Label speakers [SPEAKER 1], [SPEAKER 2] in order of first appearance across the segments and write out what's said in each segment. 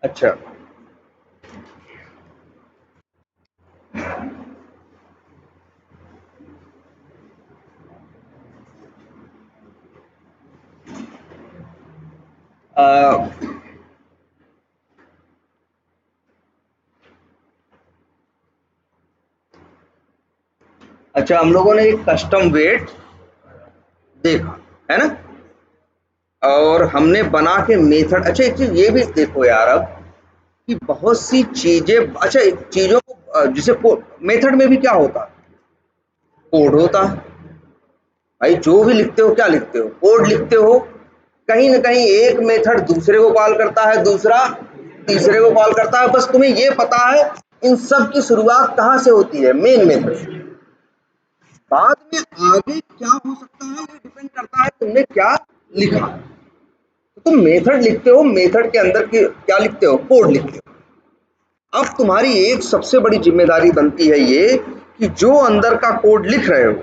[SPEAKER 1] अच्छा। अ, अच्छा, हम लोगों ने एक कस्टम वेट देखा, है ना? और हमने बना के मेथड। अच्छा, एक चीज ये भी देखो यार अब, कि बहुत सी चीजें, अच्छा एक चीजों को जैसे मेथड में भी क्या होता है, कोड होता है। भाई जो भी लिखते हो, क्या लिखते हो, कोड लिखते हो। कहीं ना कहीं एक मेथड दूसरे को कॉल करता है, दूसरा तीसरे को कॉल करता है। बस तुम्हें ये पता है इन सब की शुरुआत कहाँ से होती है, मेन मेथड से। बाद में आगे क्या हो सकता है ये डिपेंड करता है तुमने क्या लिखा। तो तुम मेथड लिखते हो, मेथड के अंदर की क्या लिखते हो, कोड लिखते हो। अब तुम्हारी एक सबसे बड़ी जिम्मेदारी बनती है ये, कि जो अंदर का कोड लिख रहे हो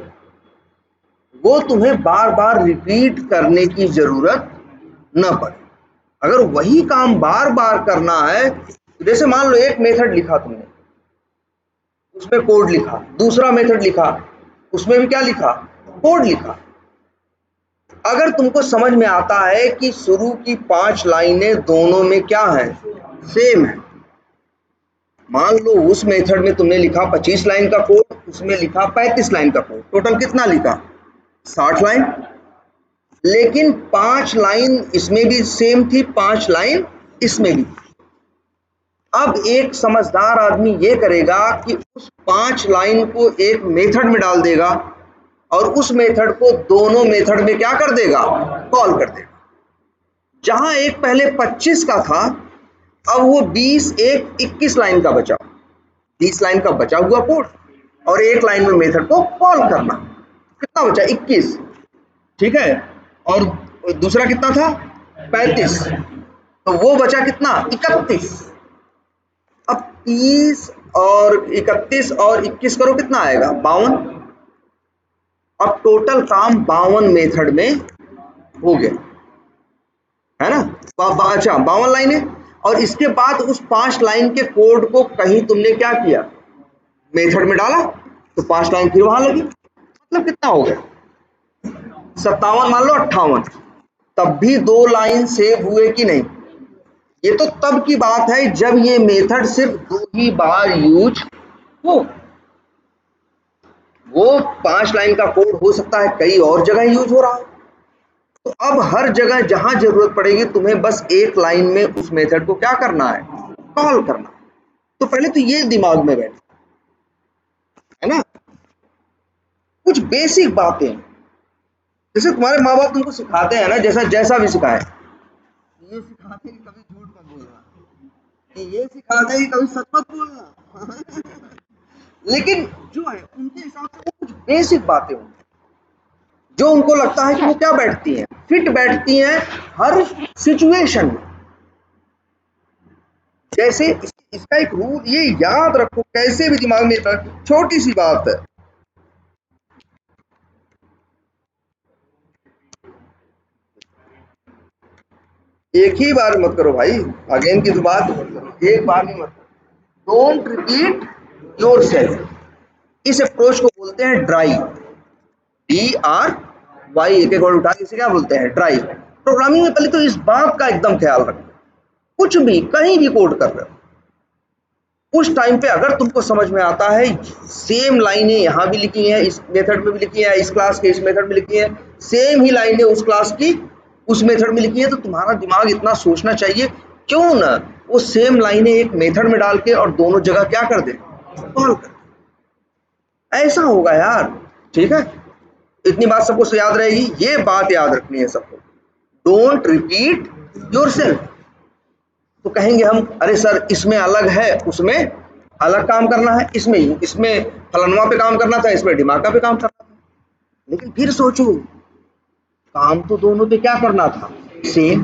[SPEAKER 1] वो तुम्हें बार बार रिपीट करने की जरूरत न पड़े। अगर वही काम बार बार करना है, तो जैसे मान लो एक मेथड लिखा तुमने, उसमें कोड लिखा, दूसरा मेथड लिखा, उसमें भी क्या लिखा, कोड लिखा। अगर तुमको समझ में आता है कि शुरू की 5 लाइनें दोनों में क्या है, सेम है। मान लो उस मेथड में तुमने लिखा 25 लाइन का कोड, उसमें लिखा 35 लाइन का कोड, टोटल कितना लिखा, 60 लाइन। लेकिन 5 लाइन इसमें भी सेम थी, 5 लाइन इसमें भी। अब एक समझदार आदमी ये करेगा कि उस 5 लाइन को एक मेथड में डाल देगा, और उस मेथड को दोनों मेथड में क्या कर देगा, कॉल कर देगा। जहां एक पहले 25 का था, अब वो 20 एक 21 लाइन का बचा, 30 लाइन का बचा हुआ कोड, और एक लाइन में मेथड को कॉल करना। कितना बचा, 21, ठीक है। और दूसरा कितना था, 35, तो वो बचा कितना, 31। अब 30 और 31 और 21 करो, कितना आएगा, 52। अब टोटल काम 52 मेथड में हो गया, है ना? अच्छा, 52 लाइन है। और इसके बाद उस 5 लाइन के कोड को कहीं तुमने क्या किया, मेथड में डाला, तो 5 लाइन फिर वहां लगी। मतलब कितना हो गया, 57, मान लो 58। तब भी 2 लाइन सेव हुए कि नहीं? ये तो तब की बात है जब ये मेथड सिर्फ 2 ही बार यूज हो। वो 5 लाइन का कोड हो सकता है कई और जगह यूज हो रहा हो। तो अब हर जगह जहां जरूरत पड़ेगी तुम्हें बस एक लाइन में उस मेथड को क्या करना है, कॉल करना। तो पहले तो ये दिमाग में बैठ, है ना? कुछ बेसिक बातें, जैसे तुम्हारे माँ बाप तुमको सिखाते हैं ना, जैसा जैसा भी सिखाए, ये सिखाते हैं कि कभी झूठ मत बोलना, ये सिखाते हैं कि कभी सच मत बोलना। लेकिन जो है उनके हिसाब से वो कुछ बेसिक बातें होंगी, जो उनको लगता है कि वो क्या बैठती हैं, फिट बैठती हैं हर सिचुएशन में। जैसे इसका एक रूल ये याद रखो, कैसे भी दिमाग में, छोटी सी बात है। एक ही बार मत करो भाई, अगेन की तो बात मत करो, एक बार नहीं मत करो। Don't repeat your self. इस अप्रोच को बोलते हैं ड्राई, DRY, एक एक वर्ड उठा के इसे क्या बोलते हैं, ड्राई। प्रोग्रामिंग में पहले तो इस बात का एकदम ख्याल रखो, कुछ भी कहीं भी कोड कर रहे हो, उस टाइम पे अगर तुमको समझ में आता है सेम लाइनें यहाँ भी लिखी हैं, इस मेथड में भी लिखी है, इस क्लास के इस मेथड में लिखी है, सेम ही लाइनें उस क्लास की उस मेथड में लिखी है, तो तुम्हारा दिमाग इतना सोचना चाहिए, क्यों ना वो सेम लाइनें एक मेथड में डाल के और दोनों जगह क्या कर दे, कॉल कर। ऐसा होगा यार, ठीक है? इतनी बात सबको याद रहेगी, ये बात याद रखनी है सबको, डोंट रिपीट योर सेल्फ। तो कहेंगे हम, अरे सर इसमें अलग है, उसमें अलग काम करना है, इसमें इसमें फलनवा पे काम करना था, इसमें ढिमाका पे काम करना था। लेकिन फिर सोचो, काम तो दोनों पे क्या करना था, सेम।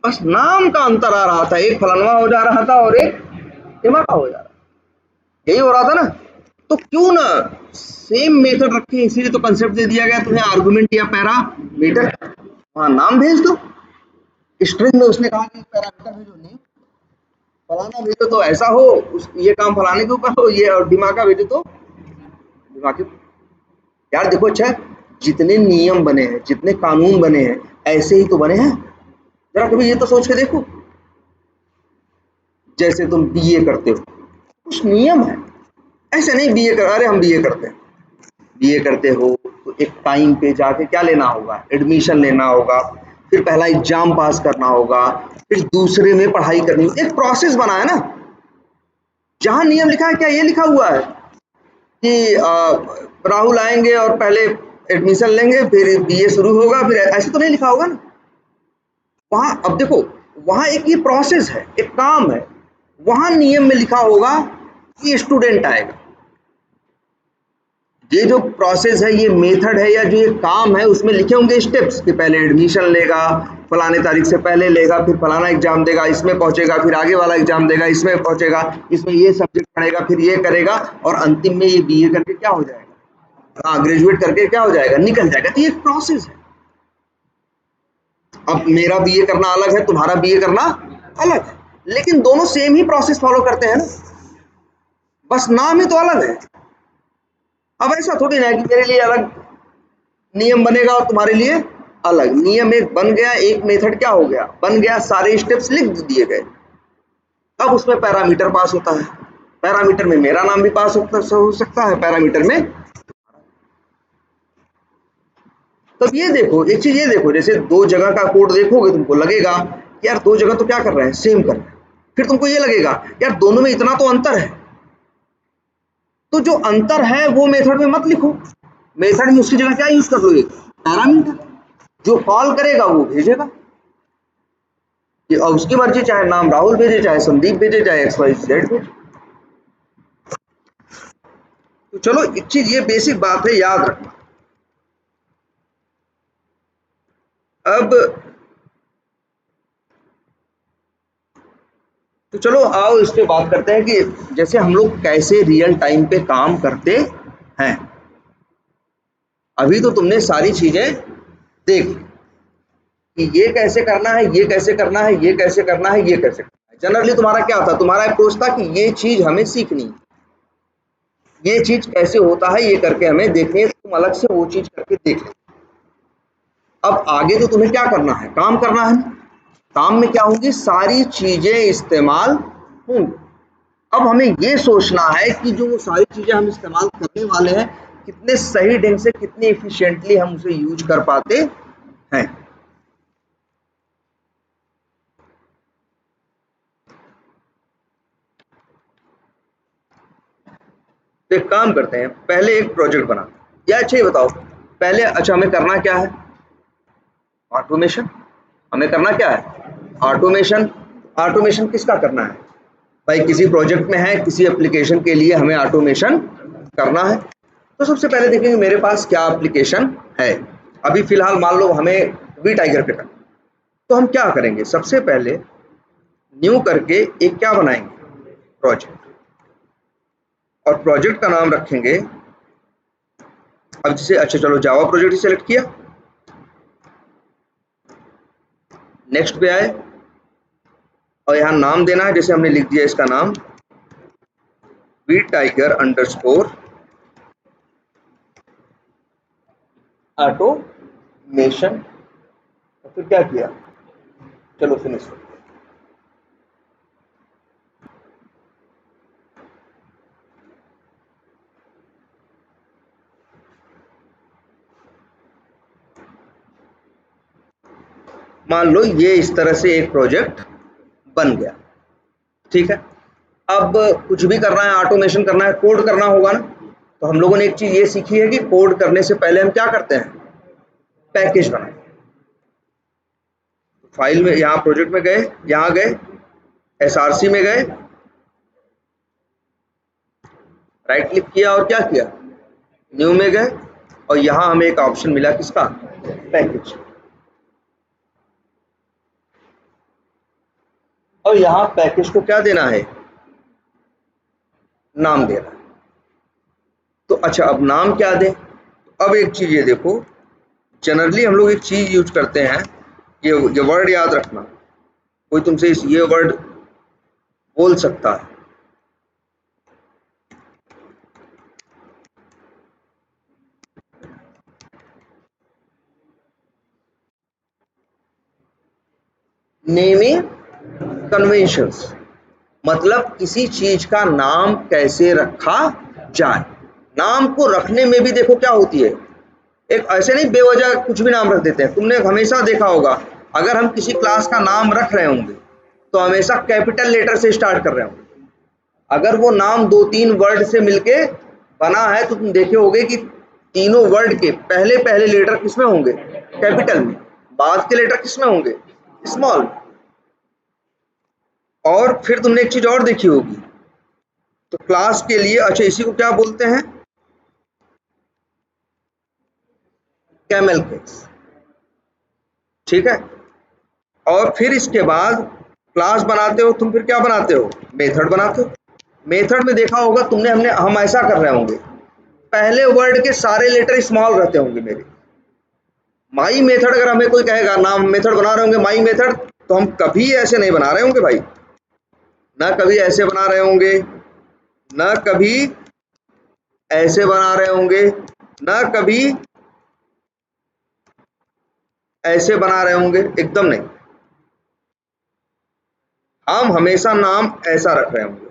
[SPEAKER 1] बस नाम का अंतर आ रहा था, एक फलनवा हो जा रहा था और एक ढिमाका हो जा रहा था, यही हो रहा था ना? तो क्यों ना सेम मेथड रखे, इसीलिए तो कंसेप्ट दे दिया गया तुम्हें, आर्गुमेंट या पैरामीटर। वहां नाम भेज दो, स्ट्रिंग में उसने कहा कि पैरामीटर भेजो, नहीं फलाना भेजो तो ऐसा हो, ये काम फलाने के ऊपर हो, ये और दिमागा भेजो तो दिमाग। यार देखो, अच्छा जितने नियम बने हैं, जितने कानून बने हैं, ऐसे ही तो बने हैं। जरा कभी ये तो सोच के देखो, जैसे तुम बीए करते हो, कुछ नियम है। ऐसे नहीं बीए कर, अरे हम बीए करते हैं, बीए करते हो तो एक टाइम पे जाके क्या लेना होगा, एडमिशन लेना होगा, फिर पहला एग्जाम पास करना होगा, फिर दूसरे में पढ़ाई करनी, एक प्रोसेस बना है ना। जहां नियम लिखा है, क्या ये लिखा हुआ है कि राहुल आएंगे और पहले एडमिशन लेंगे, फिर बीए शुरू होगा, फिर ऐसे तो नहीं लिखा होगा ना। वहां अब देखो, वहां एक ये प्रोसेस है, एक काम है। वहां नियम में लिखा होगा कि स्टूडेंट आएगा। ये जो प्रोसेस है, ये मेथड है, या जो ये काम है, उसमें लिखे होंगे स्टेप्स कि पहले एडमिशन लेगा, फलाने तारीख से पहले लेगा, फिर फलाना एग्जाम देगा, इसमें पहुंचेगा, फिर आगे वाला एग्जाम देगा, इसमें पहुंचेगा, इसमें ये सब्जेक्ट पढ़ेगा, फिर ये करेगा, और अंतिम में ये बीए करके क्या हो जाएगा, हाँ ग्रेजुएट करके क्या हो जाएगा, निकल जाएगा। तो ये एक प्रोसेस है। अब मेरा बीए करना अलग है, तुम्हारा बीए करना अलग है, लेकिन दोनों सेम ही प्रोसेस फॉलो करते हैं ना, बस नाम ही तो अलग है। अब ऐसा थोड़ी ना है कि मेरे लिए अलग नियम बनेगा और तुम्हारे लिए अलग नियम। एक बन गया, एक मेथड क्या हो गया, बन गया, सारे स्टेप्स लिख दिए गए। अब उसमें पैरामीटर पास होता है, पैरामीटर में मेरा नाम भी पास हो सकता है, पैरामीटर में। तब ये देखो, एक चीज ये देखो, जैसे दो जगह का कोड देखोगे, तुमको लगेगा कि यार दो जगह तो क्या कर रहे हैं, सेम कर रहे हैं। फिर तुमको ये लगेगा यार दोनों में इतना तो अंतर है, तो जो अंतर है वो मेथड में मत लिखो, मेथड में उसकी जगह क्या यूज कर लोगे, पैरामीटर। जो कॉल करेगा वो भेजेगा, और उसकी मर्जी, चाहे नाम राहुल भेजे, चाहे संदीप भेजे, चाहे XYZ भेजे। तो चलो एक चीज ये बेसिक बात है, याद रखना। अब तो चलो आओ इस पे बात करते हैं कि जैसे हम लोग कैसे रियल टाइम पे काम करते हैं। अभी तो तुमने सारी चीजें देख ली कि ये कैसे करना है, ये कैसे करना है, ये कैसे करना है, ये कैसे करना है। जनरली तुम्हारा क्या था, तुम्हारा अप्रोच था कि ये चीज हमें सीखनी है, ये चीज कैसे होता है ये करके हमें देखनी है, तुम अलग से वो चीज करके देख ले। अब आगे तो तुम्हें क्या करना है, काम करना है। काम में क्या होंगी, सारी चीजें इस्तेमाल होंगी। अब हमें ये सोचना है कि जो वो सारी चीजें हम इस्तेमाल करने वाले हैं, कितने सही ढंग से, कितने इफिशिएंटली हम उसे यूज कर पाते हैं। तो एक काम करते हैं, पहले एक प्रोजेक्ट बनाते हैं, या अच्छा ये बताओ पहले, अच्छा हमें करना क्या है, ऑटोमेशन। हमें करना क्या है, ऑटोमेशन। ऑटोमेशन किसका करना है भाई, किसी प्रोजेक्ट में है, किसी एप्लीकेशन के लिए हमें ऑटोमेशन करना है। तो सबसे पहले देखेंगे मेरे पास क्या एप्लीकेशन है। अभी फिलहाल मान लो हमें वी टाइगर पे करना, तो हम क्या करेंगे, सबसे पहले न्यू करके एक क्या बनाएंगे, प्रोजेक्ट, और प्रोजेक्ट का नाम रखेंगे। अब जैसे अच्छा चलो जावा प्रोजेक्ट सेलेक्ट किया, नेक्स्ट पे आए, और यहाँ नाम देना है, जैसे हमने लिख दिया इसका नाम वी टाइगर अंडरस्कोर ऑटोमेशन। और फिर क्या किया, चलो फिनिश। मान लो ये इस तरह से एक प्रोजेक्ट बन गया, ठीक है। अब कुछ भी करना है, ऑटोमेशन करना है, कोड करना होगा ना। तो हम लोगों ने एक चीज ये सीखी है कि कोड करने से पहले हम क्या करते हैं, पैकेज बनाए। फाइल में, यहाँ प्रोजेक्ट में गए, यहाँ गए, SRC में गए, राइट क्लिक किया और क्या किया, न्यू में गए, और यहाँ हमें एक ऑप्शन मिला किसका, पैकेज। और यहाँ पैकेज को क्या देना है, नाम देना है। तो अच्छा अब नाम क्या दें, अब एक चीज ये देखो, जनरली हम लोग एक चीज यूज करते हैं, ये वर्ड याद रखना। कोई तुमसे ये वर्ड बोल सकता है। नेमिंग कन्वेंशंस मतलब किसी चीज का नाम कैसे रखा जाए। नाम को रखने में भी देखो क्या होती है, एक ऐसे नहीं बेवजह कुछ भी नाम रख देते हैं। तुमने हमेशा देखा होगा, अगर हम किसी क्लास का नाम रख रहे होंगे तो हमेशा कैपिटल लेटर से स्टार्ट कर रहे होंगे। अगर वो नाम दो तीन वर्ड से मिलके बना है तो तुम देखे होगे कि तीनों वर्ड के पहले पहले लेटर किसमें होंगे, कैपिटल में, बाद के लेटर किसमें होंगे, स्मॉल। और फिर तुमने एक चीज और देखी होगी, तो क्लास के लिए, अच्छा इसी को क्या बोलते हैं, कैमल केस, ठीक है। और फिर इसके बाद क्लास बनाते हो तुम, फिर क्या बनाते हो, मेथड बनाते हो। मेथड में देखा होगा तुमने, हम ऐसा कर रहे होंगे, पहले वर्ड के सारे लेटर स्मॉल रहते होंगे मेरे। माई मेथड अगर हमें कोई कहेगा, नाम मेथड बना रहे होंगे माई मेथड, तो हम कभी ऐसे नहीं बना रहे होंगे भाई, ना कभी ऐसे बना रहे होंगे, ना कभी ऐसे बना रहे होंगे, ना कभी ऐसे बना रहे होंगे, एकदम नहीं। हम हमेशा नाम ऐसा रख रहे होंगे,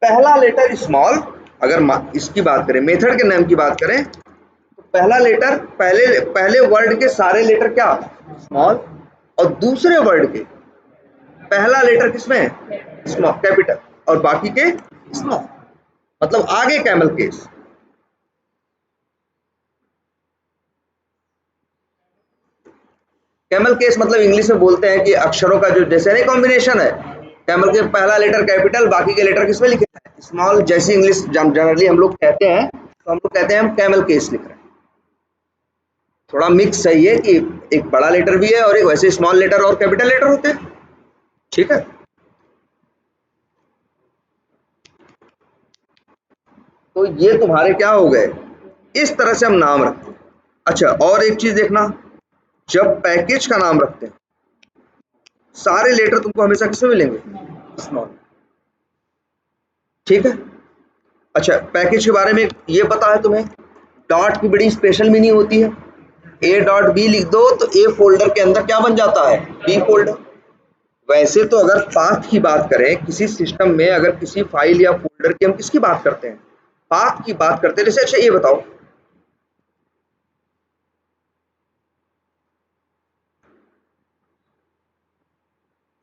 [SPEAKER 1] पहला लेटर स्मॉल। अगर इसकी बात करें, मेथड के नेम की बात करें, तो पहला लेटर, पहले पहले वर्ड के सारे लेटर क्या, स्मॉल। और दूसरे वर्ड के पहला लेटर किसमें है, स्मॉल, कैपिटल, और बाकी के स्मॉल, मतलब आगे कैमल केस। कैमल केस मतलब इंग्लिश में बोलते हैं कि अक्षरों का जो जैसे नहीं कॉम्बिनेशन है, कैमल के पहला लेटर कैपिटल, बाकी के लेटर किसमें लिखे हैं, स्मॉल। जैसे इंग्लिश जनरली हम लोग कहते हैं, तो हम लोग कहते हैं हम कैमल केस लिख रहे हैं। थोड़ा मिक्स सही है कि एक बड़ा लेटर भी है और एक वैसे स्मॉल लेटर और कैपिटल लेटर होते हैं, ठीक है। तो ये तुम्हारे क्या हो गए, इस तरह से हम नाम रखते हैं। अच्छा और एक चीज देखना, जब पैकेज का नाम रखते हैं, सारे लेटर तुमको हमेशा किसमें मिलेंगे, स्मॉल, ठीक है। अच्छा पैकेज के बारे में ये पता है तुम्हें, डॉट की बड़ी स्पेशल मीनिंग होती है। ए डॉट बी लिख दो तो ए फोल्डर के अंदर क्या बन जाता है, बी फोल्डर। वैसे तो अगर पाथ की बात करें किसी सिस्टम में, अगर किसी फाइल या फोल्डर की, हम किसकी बात करते हैं, पाथ की बात करते हैं। जैसे अच्छा ये बताओ,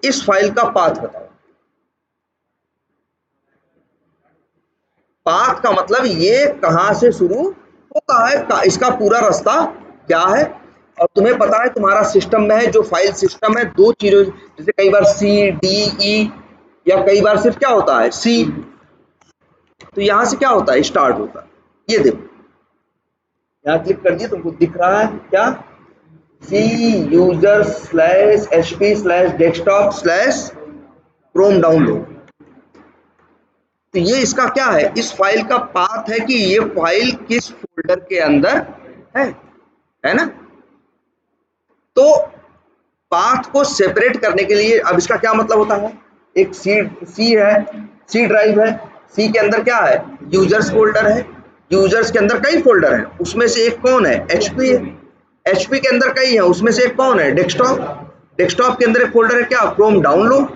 [SPEAKER 1] इस फाइल का पाथ बताओ। पाथ का मतलब ये कहां से शुरू होता है, इसका पूरा रास्ता क्या है। और तुम्हें पता है तुम्हारा सिस्टम में है, जो फाइल सिस्टम है, दो चीजों, जैसे कई बार सी डी ई, या कई बार सिर्फ क्या होता है सी, तो यहां से क्या होता है, स्टार्ट होता है। ये देखो यहाँ क्लिक कर दिए, तुमको दिख रहा है क्या, C user slash H P slash desktop slash Chrome download. तो ये इसका क्या है, इस फाइल का पाथ है कि ये फाइल किस फोल्डर के अंदर है है ना। तो पाथ को सेपरेट करने के लिए, अब इसका क्या मतलब होता है, एक सी है, सी ड्राइव है, सी के अंदर क्या है, यूजर्स फोल्डर है, यूजर्स के अंदर कई फोल्डर हैं, उसमें से एक कौन है, एचपी है, एचपी के अंदर कई है, उसमें से एक कौन है, डेस्कटॉप, डेस्कटॉप के अंदर एक फोल्डर है क्या, क्रोम डाउनलोड,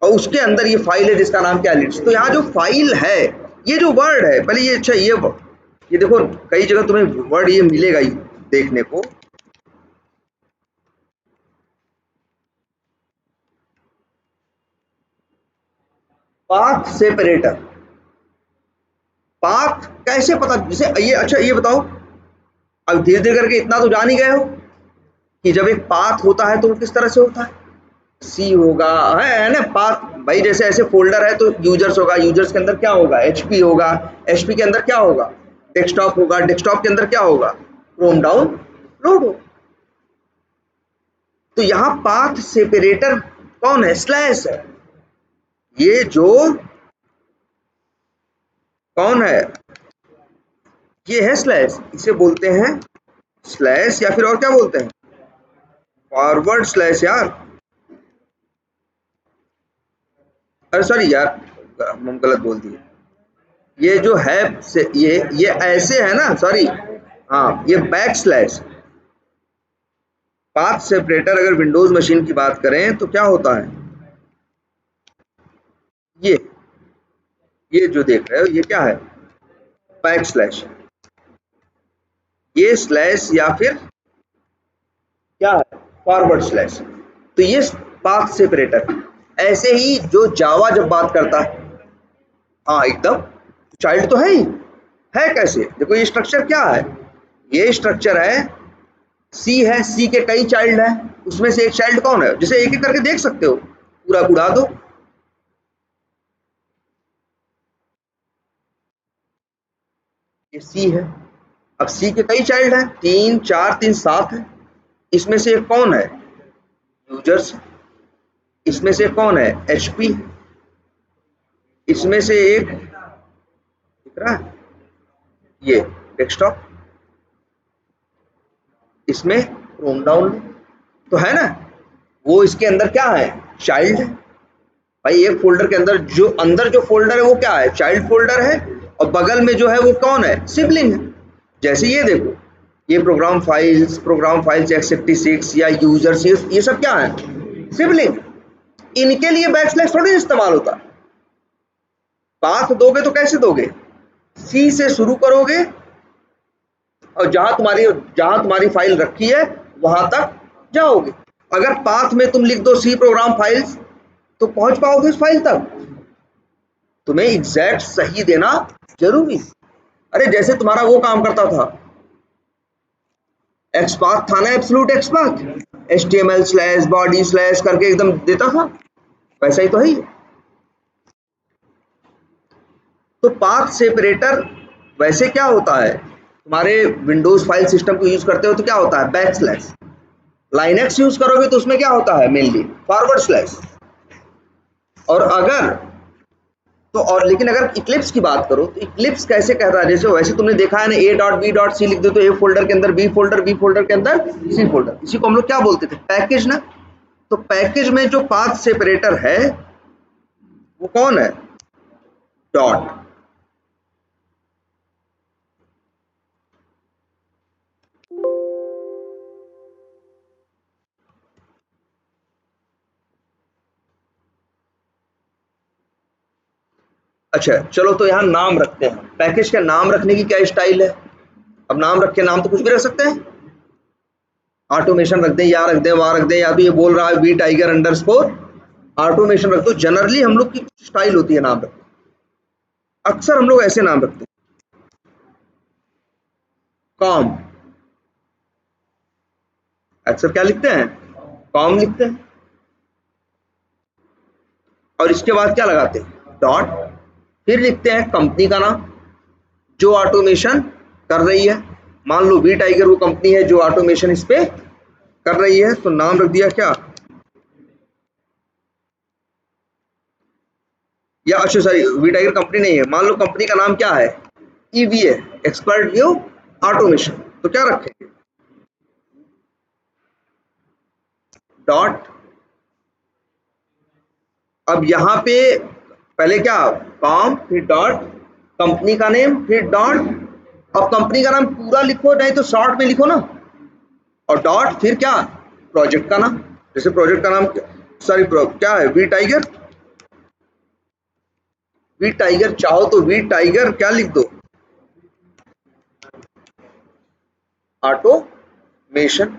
[SPEAKER 1] और उसके अंदर ये फाइल है जिसका नाम क्या है, लिट्स। तो यहाँ जो फाइल है, ये जो वर्ड है, पहले ये, अच्छा ये देखो, कई जगह तुम्हें वर्ड ये मिलेगा ही देखने को, पाथ सेपरेटर। पाथ कैसे पता, जैसे ये, अच्छा ये बताओ, अब धीरे धीरे करके इतना तो जान ही गए हो कि जब एक पाथ होता है तो वो किस तरह से होता है, सी होगा, है ना पाथ भाई। जैसे ऐसे फोल्डर है तो यूजर्स होगा, यूजर्स के अंदर क्या होगा, एचपी होगा, एचपी के अंदर क्या होगा, डेस्कटॉप होगा, डेस्कटॉप के अंदर क्या होगा, क्रोम डाउन लोड हो। तो यहाँ पाथ सेपरेटर कौन है, स्लैश है। ये जो कौन है, ये है स्लैश, इसे बोलते हैं स्लैश, या फिर और क्या बोलते हैं, फॉरवर्ड स्लैश यार, अरे सॉरी यार, हम गलत बोल दिए। ये जो है से ये ऐसे है ना, सॉरी, हाँ ये बैक स्लैश। पाथ सेपरेटर अगर विंडोज मशीन की बात करें तो क्या होता है, ये ये जो देख रहे हो ये क्या है, बैक स्लैश। ये स्लैश या फिर क्या है, फॉरवर्ड स्लैश। तो ये पाथ सेपरेटर। ऐसे ही जो जावा जब बात करता है, हाँ एकदम, चाइल्ड तो है ही। है कैसे, देखो ये स्ट्रक्चर क्या है, ये स्ट्रक्चर है, सी है, सी के कई चाइल्ड है, उसमें से एक चाइल्ड कौन है, जिसे एक एक करके देख सकते हो, पूरा उड़ा दो। ये सी है। अब सी के कई चाइल्ड हैं, 3 4 3 7 है। इसमें से एक कौन है, यूजर्स। इसमें से कौन है, एचपी। इसमें से एक दिख रहा है, ये डेस्कटॉप। इसमें क्रोम डाउन तो है ना, वो इसके अंदर क्या है, चाइल्ड है। भाई एक फोल्डर के अंदर जो फोल्डर है वो क्या है, चाइल्ड फोल्डर है, और बगल में जो है वो कौन है, सिबलिंग है। जैसे ये देखो, ये प्रोग्राम फाइल्स x86 या यूजर्स, ये सब क्या है, सिबलिंग। इनके लिए बैक स्लैश थोड़ी इस्तेमाल होता। पाथ दोगे तो कैसे दोगे, सी से शुरू करोगे, और जहां तुम्हारी फाइल रखी है वहां तक जाओगे। अगर पाथ में तुम लिख दो सी प्रोग्राम फाइल्स, तो पहुंच पाओगे उस फाइल तक। तुम्हें एग्जैक्ट सही देना जरूरी। अरे जैसे तुम्हारा वो काम करता था, एक्सपाथ था ना, absolute XPath, HTML slash body slash करके एकदम देता था, वैसा ही तो है ये। तो पाथ सेपरेटर वैसे क्या होता है, तुम्हारे विंडोज फाइल सिस्टम को यूज करते हो तो क्या होता है, बैक स्लैश। लाइनक्स यूज करोगे तो उसमें क्या होता है, मेनली फॉरवर्ड स्लैश। और अगर तो और लेकिन अगर इक्लिप्स की बात करो तो इक्लिप्स कैसे कहता है, जैसे वैसे तुमने देखा है ना, A dot B dot C लिख दो तो ए फोल्डर के अंदर बी फोल्डर, बी फोल्डर के अंदर सी फोल्डर। इसी को हम लोग क्या बोलते थे, पैकेज ना। तो पैकेज में जो पाथ सेपरेटर है वो कौन है, डॉट। अच्छा चलो, तो यहाँ नाम रखते हैं, पैकेज का नाम रखने की क्या स्टाइल है। अब नाम रख के, नाम तो कुछ भी रख सकते हैं, ऑटोमेशन रख दें, या रख दें, वहां रख दें, या तो ये बोल रहा है वी टाइगर अंडरस्कोर ऑटोमेशन रख दो। जनरली हम लोग की स्टाइल होती है नाम रखने, अक्सर हम लोग ऐसे नाम रखते हैं, कॉम। अक्सर क्या लिखते हैं, कॉम लिखते हैं। और इसके बाद क्या लगाते हैं, डॉट। फिर लिखते हैं कंपनी का नाम, जो ऑटोमेशन कर रही है। मान लो वी टाइगर वो कंपनी है जो ऑटोमेशन इस पे कर रही है, तो नाम रख दिया क्या, या अच्छा सॉरी, वी टाइगर कंपनी नहीं है, मान लो कंपनी का नाम क्या है, ईवीए, एक्सपर्ट व्यू ऑटोमेशन, तो क्या रखेंगे, डॉट। अब यहाँ पे पहले क्या, कॉम, फिर डॉट, कंपनी का नेम, फिर डॉट। अब कंपनी का नाम पूरा लिखो, नहीं तो शॉर्ट में लिखो ना, और डॉट, फिर क्या, प्रोजेक्ट का नाम। जैसे प्रोजेक्ट का नाम सॉरी क्या है, वी टाइगर। वी टाइगर चाहो तो वी टाइगर क्या लिख दो, ऑटोमेशन,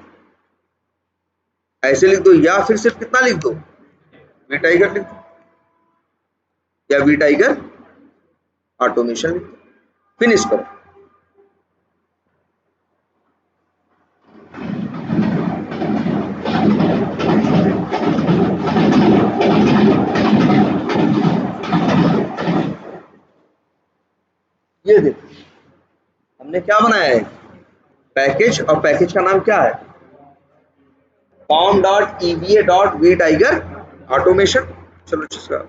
[SPEAKER 1] ऐसे लिख दो, या फिर सिर्फ कितना लिख दो, वी टाइगर लिख दो, या वी टाइगर ऑटोमेशन लिख दो, फिनिश करो। ये देखो हमने क्या बनाया है, पैकेज, और पैकेज का नाम क्या है, com dot EVA dot V tiger automation. चलो इसका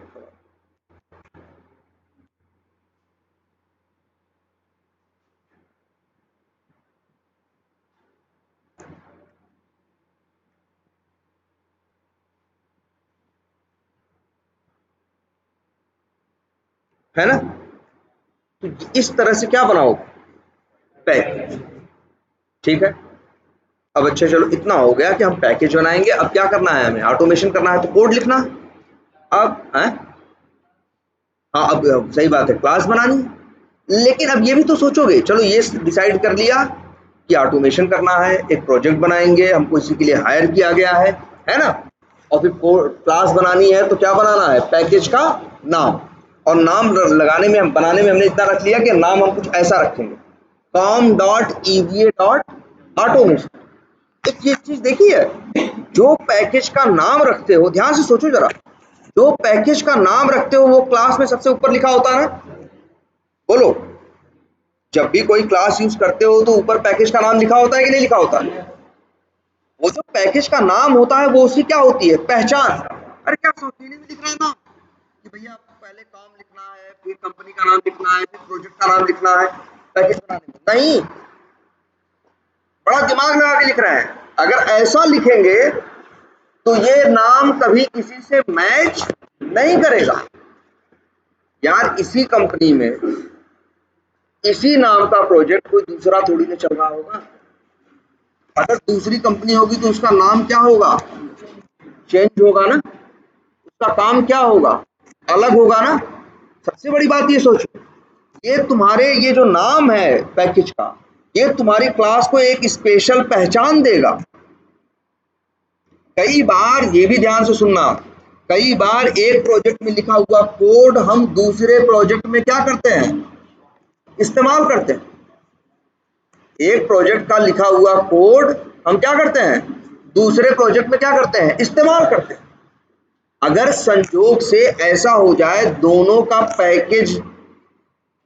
[SPEAKER 1] है ना। तो इस तरह से क्या बनाओगे, पैकेज। ठीक है, अब अच्छा चलो इतना हो गया कि हम पैकेज बनाएंगे। अब क्या करना है, हमें ऑटोमेशन करना है, तो कोड लिखना। अब है, हाँ अब सही बात है, क्लास बनानी है। लेकिन अब ये भी तो सोचोगे, चलो ये डिसाइड कर लिया कि ऑटोमेशन करना है, एक प्रोजेक्ट बनाएंगे, हमको इसी के लिए हायर किया गया है ना। और फिर क्लास बनानी है, तो क्या बनाना है, पैकेज का नाम। और नाम लगाने में, हम बनाने में हमने इतना रख लिया कि नाम हम कुछ ऐसा रखेंगे, com.eva.automation। एक ये चीज देखी है, जो पैकेज का नाम रखते हो, ध्यान से सोचो जरा, जो पैकेज का नाम रखते हो वो क्लास में सबसे ऊपर लिखा होता है ना। बोलो, जब भी कोई क्लास यूज करते हो तो ऊपर पैकेज का नाम लिखा होता है कि नहीं लिखा होता है। वो जो पैकेज का नाम होता है वो उसकी क्या होती है, पहचान। अरे क्या सौतीली में लिख रहा है नाम कि भैया आपको पहले काम लिखना है, फिर कंपनी का नाम लिखना है, फिर प्रोजेक्ट का नाम लिखना है पैकेज बनाने में, नहीं, बड़ा दिमाग लगा के लिख रहे हैं। अगर ऐसा लिखेंगे तो ये नाम कभी किसी से मैच नहीं करेगा यार। इसी कंपनी में इसी नाम का प्रोजेक्ट कोई दूसरा थोड़ी ना चल रहा होगा। अगर दूसरी कंपनी होगी तो उसका नाम क्या होगा, चेंज होगा ना, उसका काम क्या होगा, अलग होगा ना। सबसे बड़ी बात ये सोचो, ये तुम्हारे ये जो नाम है पैकेज का, ये तुम्हारी क्लास को एक स्पेशल पहचान देगा। कई बार ये भी ध्यान से सुनना, कई बार एक प्रोजेक्ट में लिखा हुआ कोड हम दूसरे प्रोजेक्ट में क्या करते हैं, इस्तेमाल करते हैं। एक प्रोजेक्ट का लिखा हुआ कोड हम क्या करते हैं, दूसरे प्रोजेक्ट में क्या करते हैं, इस्तेमाल करते हैं। अगर संजोग से ऐसा हो जाए दोनों का पैकेज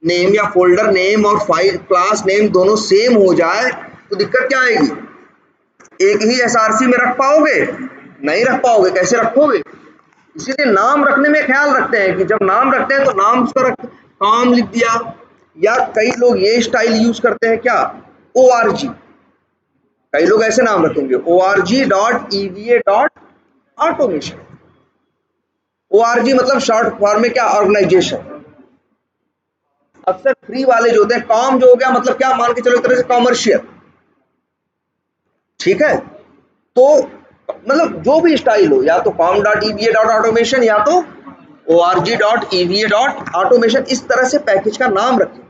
[SPEAKER 1] नेम या फोल्डर नेम और फाइल क्लास नेम दोनों सेम हो जाए तो दिक्कत क्या आएगी, एक ही एसआरसी में रख पाओगे, नहीं रख पाओगे। कैसे रखोगे, इसीलिए नाम रखने में ख्याल रखते हैं कि जब नाम रखते हैं तो नाम उसका रख, काम लिख दिया। या कई लोग ये स्टाइल यूज करते हैं क्या, ORG, कई लोग ऐसे नाम रखेंगे org.eva.automation। ORG मतलब शॉर्ट फॉर्म में क्या, ऑर्गेनाइजेशन। अक्सर फ्री वाले जो होते हैं, कॉम जो हो गया मतलब क्या, मान के चलो एक तरह से कॉमर्शियल। ठीक है, तो मतलब जो भी स्टाइल हो, या तो com.eva.automation या तो org.eva.automation, इस तरह से पैकेज का नाम रखें।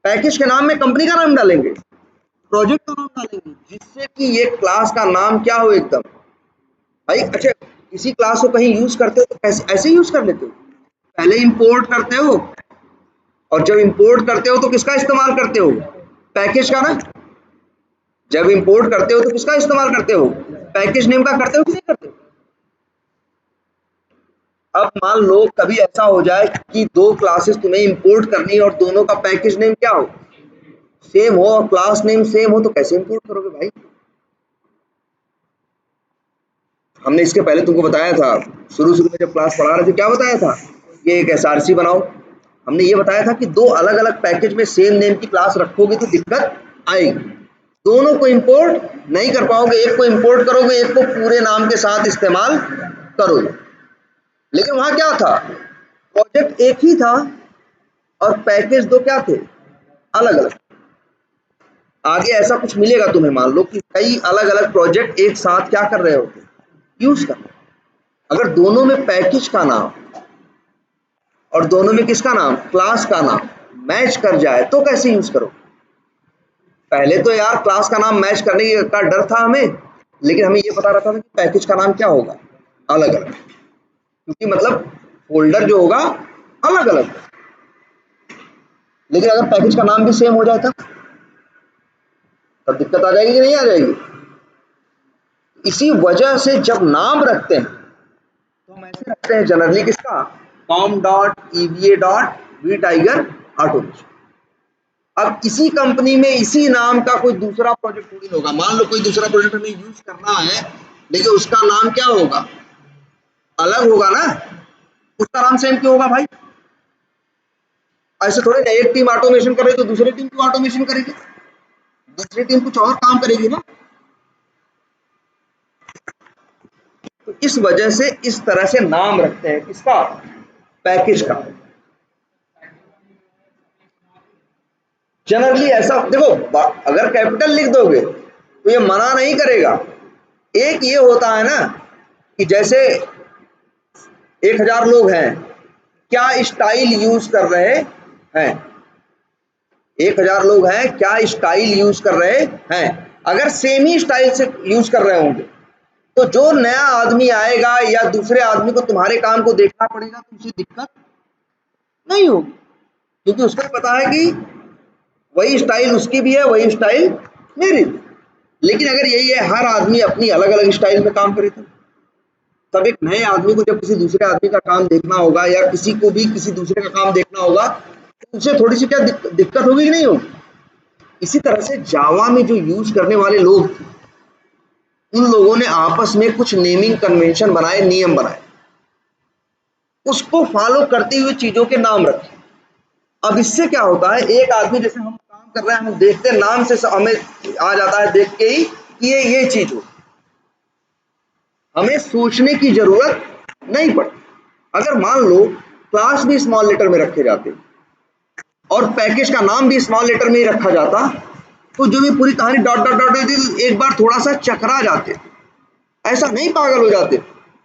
[SPEAKER 1] पैकेज के नाम में कंपनी का नाम डालेंगे, प्रोजेक्ट का नाम डालेंगे, जिससे कि ये क्लास का नाम क्या हो एकदम भाई। अच्छा, किसी क्लास को कहीं यूज करते हो तो कैसे, ऐसे यूज कर लेते हो, पहले इंपोर्ट करते हो, और जब इंपोर्ट करते हो तो किसका इस्तेमाल करते हो, पैकेज का ना। जब इंपोर्ट करते हो तो किसका इस्तेमाल करते हो, पैकेज नेम का करते हो कि नहीं करते हो। अब मान लो कभी ऐसा हो जाए कि दो क्लासेस तुम्हें इंपोर्ट करनी है और दोनों का पैकेज नेम क्या हो, सेम हो, और क्लास नेम सेम हो, तो कैसे इंपोर्ट करोगे भाई। हमने इसके पहले तुमको बताया था, शुरू शुरू में जब क्लास पढ़ा रहे थे, क्या बताया था, ये एक एसआरसी बनाओ। हमने ये बताया था कि दो अलग अलग पैकेज में सेम नेम की क्लास रखोगे तो दिक्कत आएगी, दोनों को इंपोर्ट नहीं कर पाओगे, एक को इंपोर्ट करोगे, एक को पूरे नाम के साथ इस्तेमाल करोगे। लेकिन वहां क्या था, प्रोजेक्ट एक ही था और पैकेज दो क्या थे, अलग अलग। आगे ऐसा कुछ मिलेगा तुम्हें, मान लो कि कई अलग अलग प्रोजेक्ट एक साथ क्या कर रहे होते, यूज कर रहे। अगर दोनों में पैकेज का नाम और दोनों में किसका नाम, क्लास का नाम मैच कर जाए तो कैसे यूज करो। पहले तो यार क्लास का नाम मैच करने का डर था हमें, लेकिन हमें ये पता रहता था कि पैकेज का नाम क्या होगा, अलग अलग, क्योंकि मतलब फोल्डर जो होगा अलग अलग। लेकिन अगर पैकेज का नाम भी सेम हो जाए तब दिक्कत आ जाएगी कि नहीं आ जाएगी। इसी वजह से जब नाम रखते हैं तो हम ऐसे रखते हैं जनरली किसका, com.eva.vtiger.automation। अब इसी कंपनी में इसी नाम का कोई दूसरा प्रोजेक्ट थोड़ी होगा। मान लो कोई दूसरा प्रोजेक्ट हमें यूज करना है, लेकिन उसका नाम क्या होगा, अलग होगा ना। उसका नाम सेम क्यों होगा भाई, ऐसे थोड़े ना एक टीम ऑटोमेशन कर रही तो दूसरी टीम क्यों ऑटोमेशन करेगी, दूसरी टीम कुछ और काम करेगी ना। तो इस वजह से इस तरह से नाम रखते हैं किसका, पैकेज का। जनरली ऐसा देखो, अगर कैपिटल लिख दोगे तो ये मना नहीं करेगा। एक ये होता है ना कि जैसे 1000 लोग हैं, क्या स्टाइल यूज कर रहे हैं, 1000 लोग हैं क्या स्टाइल यूज कर रहे हैं। अगर सेम ही स्टाइल से यूज कर रहे होंगे तो जो नया आदमी आएगा या दूसरे आदमी को तुम्हारे काम को देखना पड़ेगा तो उसे दिक्कत नहीं होगी, क्योंकि उसको पता है कि वही स्टाइल उसकी भी है, वही स्टाइल मेरी भी। लेकिन अगर यही है हर आदमी अपनी अलग अलग स्टाइल में काम करे तो तब एक नए आदमी को जब किसी दूसरे आदमी का काम देखना होगा या किसी को भी किसी दूसरे का काम देखना होगा तो उसे थोड़ी सी क्या दिक्कत होगी कि नहीं होगी। इसी तरह से जावा में जो यूज करने वाले लोग थे, उन लोगों ने आपस में कुछ नेमिंग कन्वेंशन बनाए, नियम बनाए, उसको फॉलो करते हुए चीजों के नाम रखे। अब इससे क्या होता है, एक आदमी जैसे हम काम कर रहे हैं, हम देखते हैं नाम से हमें आ जाता है देख के ही कि ये चीज हो, हमें सोचने की जरूरत नहीं पड़ती। अगर मान लो क्लास भी स्मॉल लेटर में रखे जाते और पैकेज का नाम भी स्मॉल लेटर में ही रखा जाता तो जो भी पूरी कहानी डॉट डॉट डॉट एक बार थोड़ा सा चकरा जाते, ऐसा नहीं पागल हो जाते,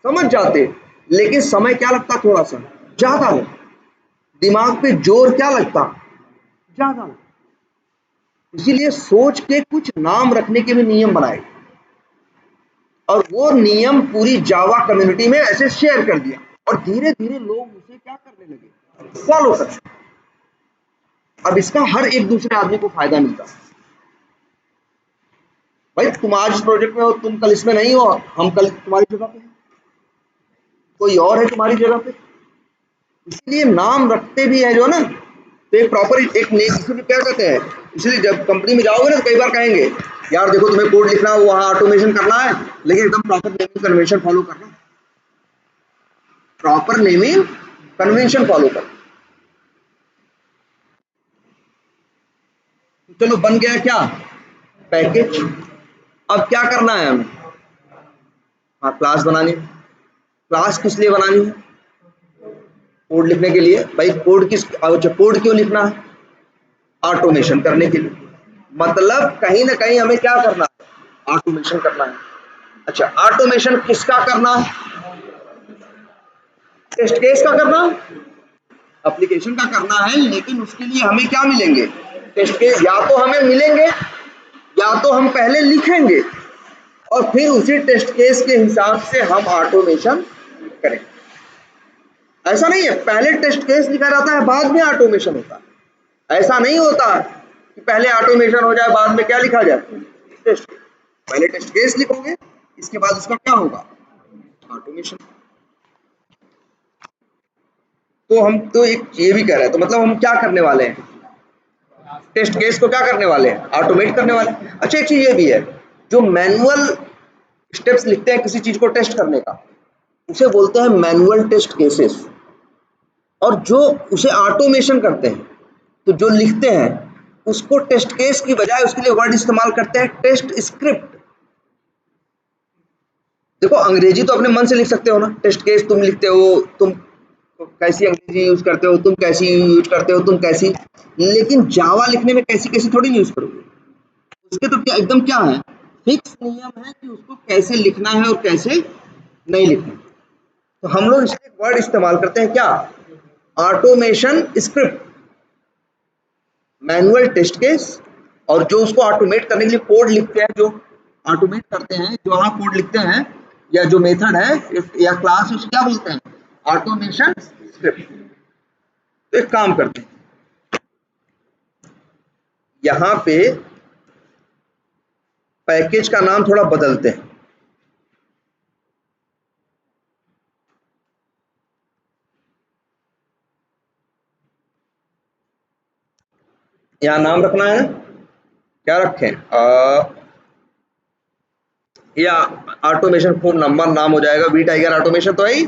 [SPEAKER 1] समझ जाते, लेकिन समय क्या लगता, थोड़ा सा ज्यादा लगता, दिमाग पे जोर क्या लगता, ज्यादा लगता। इसीलिए सोच के कुछ नाम रखने के भी नियम बनाए और वो नियम पूरी जावा कम्युनिटी में ऐसे शेयर कर दिया और धीरे धीरे लोग उसे क्या करने लगे, फॉलो करने। अब इसका हर एक दूसरे आदमी को फायदा मिलता। भाई तुम आज इस प्रोजेक्ट में हो, तुम कल इसमें नहीं हो, हम कल तुम्हारी जगह पे, कोई और है तुम्हारी जगह पे। इसलिए नाम रखते भी है जो ना, तो एक प्रॉपर एक इसलिए क्या कहते हैं, इसलिए जब कंपनी में जाओगे ना तो कई बार कहेंगे यार देखो तुम्हें कोड लिखना है, वहां ऑटोमेशन करना है, लेकिन एकदम प्रॉपर नेमिंग कन्वेंशन फॉलो करना, प्रॉपर नेमिंग कन्वेंशन फॉलो करना। चलो बन गया क्या, पैकेज। अब क्या करना है हमें, हाँ क्लास बनानी। क्लास किस लिए बनानी है, कोड लिखने के लिए। भाई कोड कोड क्यों लिखना है, ऑटोमेशन करने के लिए। मतलब कहीं ना कहीं हमें क्या करना है, ऑटोमेशन करना है। अच्छा ऑटोमेशन किसका करना है, टेस्ट केस का करना, एप्लीकेशन का करना है, लेकिन उसके लिए हमें क्या मिलेंगे, टेस्ट केस। या तो हमें मिलेंगे या तो हम पहले लिखेंगे और फिर उसी टेस्ट केस के हिसाब से हम ऑटोमेशन करेंगे। ऐसा नहीं है पहले टेस्ट केस लिखा जाता है बाद में ऑटोमेशन होता है, ऐसा नहीं होता कि पहले ऑटोमेशन हो जाए बाद में क्या लिखा जाए, टेस्ट। पहले टेस्ट केस लिखोगे, इसके बाद उसका क्या होगा, ऑटोमेशन। तो हम तो एक ये भी कह रहे हैं, तो मतलब हम क्या करने वाले हैं, टेस्ट केस को क्या करने वाले हैं, ऑटोमेट करने वाले हैं। अच्छा एक चीज ये भी है, जो मैनुअल स्टेप्स लिखते हैं किसी चीज को टेस्ट करने का, उसे बोलते हैं मैनुअल टेस्ट केसेस। और जो उसे ऑटोमेशन करते हैं, तो जो लिखते हैं उसको टेस्ट केस की बजाय उसके लिए वर्ड इस्तेमाल करते हैं टेस्ट स्क्रिप्ट। देखो अंग्रेजी तो अपने मन से लिख सकते हो ना, टेस्ट केस तुम लिखते हो, तुम कैसी अंग्रेजी यूज करते हो, तुम कैसी यूज करते हो, तुम कैसी, लेकिन जावा लिखने में कैसी कैसी थोड़ी यूज करोगे। उसके तो क्या एकदम क्या है, फिक्स नियम है कि उसको कैसे लिखना है और कैसे नहीं लिखना। तो हम लोग इसलिए वर्ड इस्तेमाल करते हैं क्या, automation script, manual test case, और जो उसको ऑटोमेट करने के लिए कोड लिखते हैं, जो ऑटोमेट करते हैं, जो वहां कोड लिखते हैं या जो मेथड है या क्लास, उसे क्या बोलते हैं, ऑटोमेशन स्क्रिप्ट। तो एक काम करते हैं, यहां पे पैकेज का नाम थोड़ा बदलते हैं। यहां नाम रखना है, क्या रखें, या ऑटोमेशन फोन नंबर नाम हो जाएगा, वी टाइगर ऑटोमेशन तो है,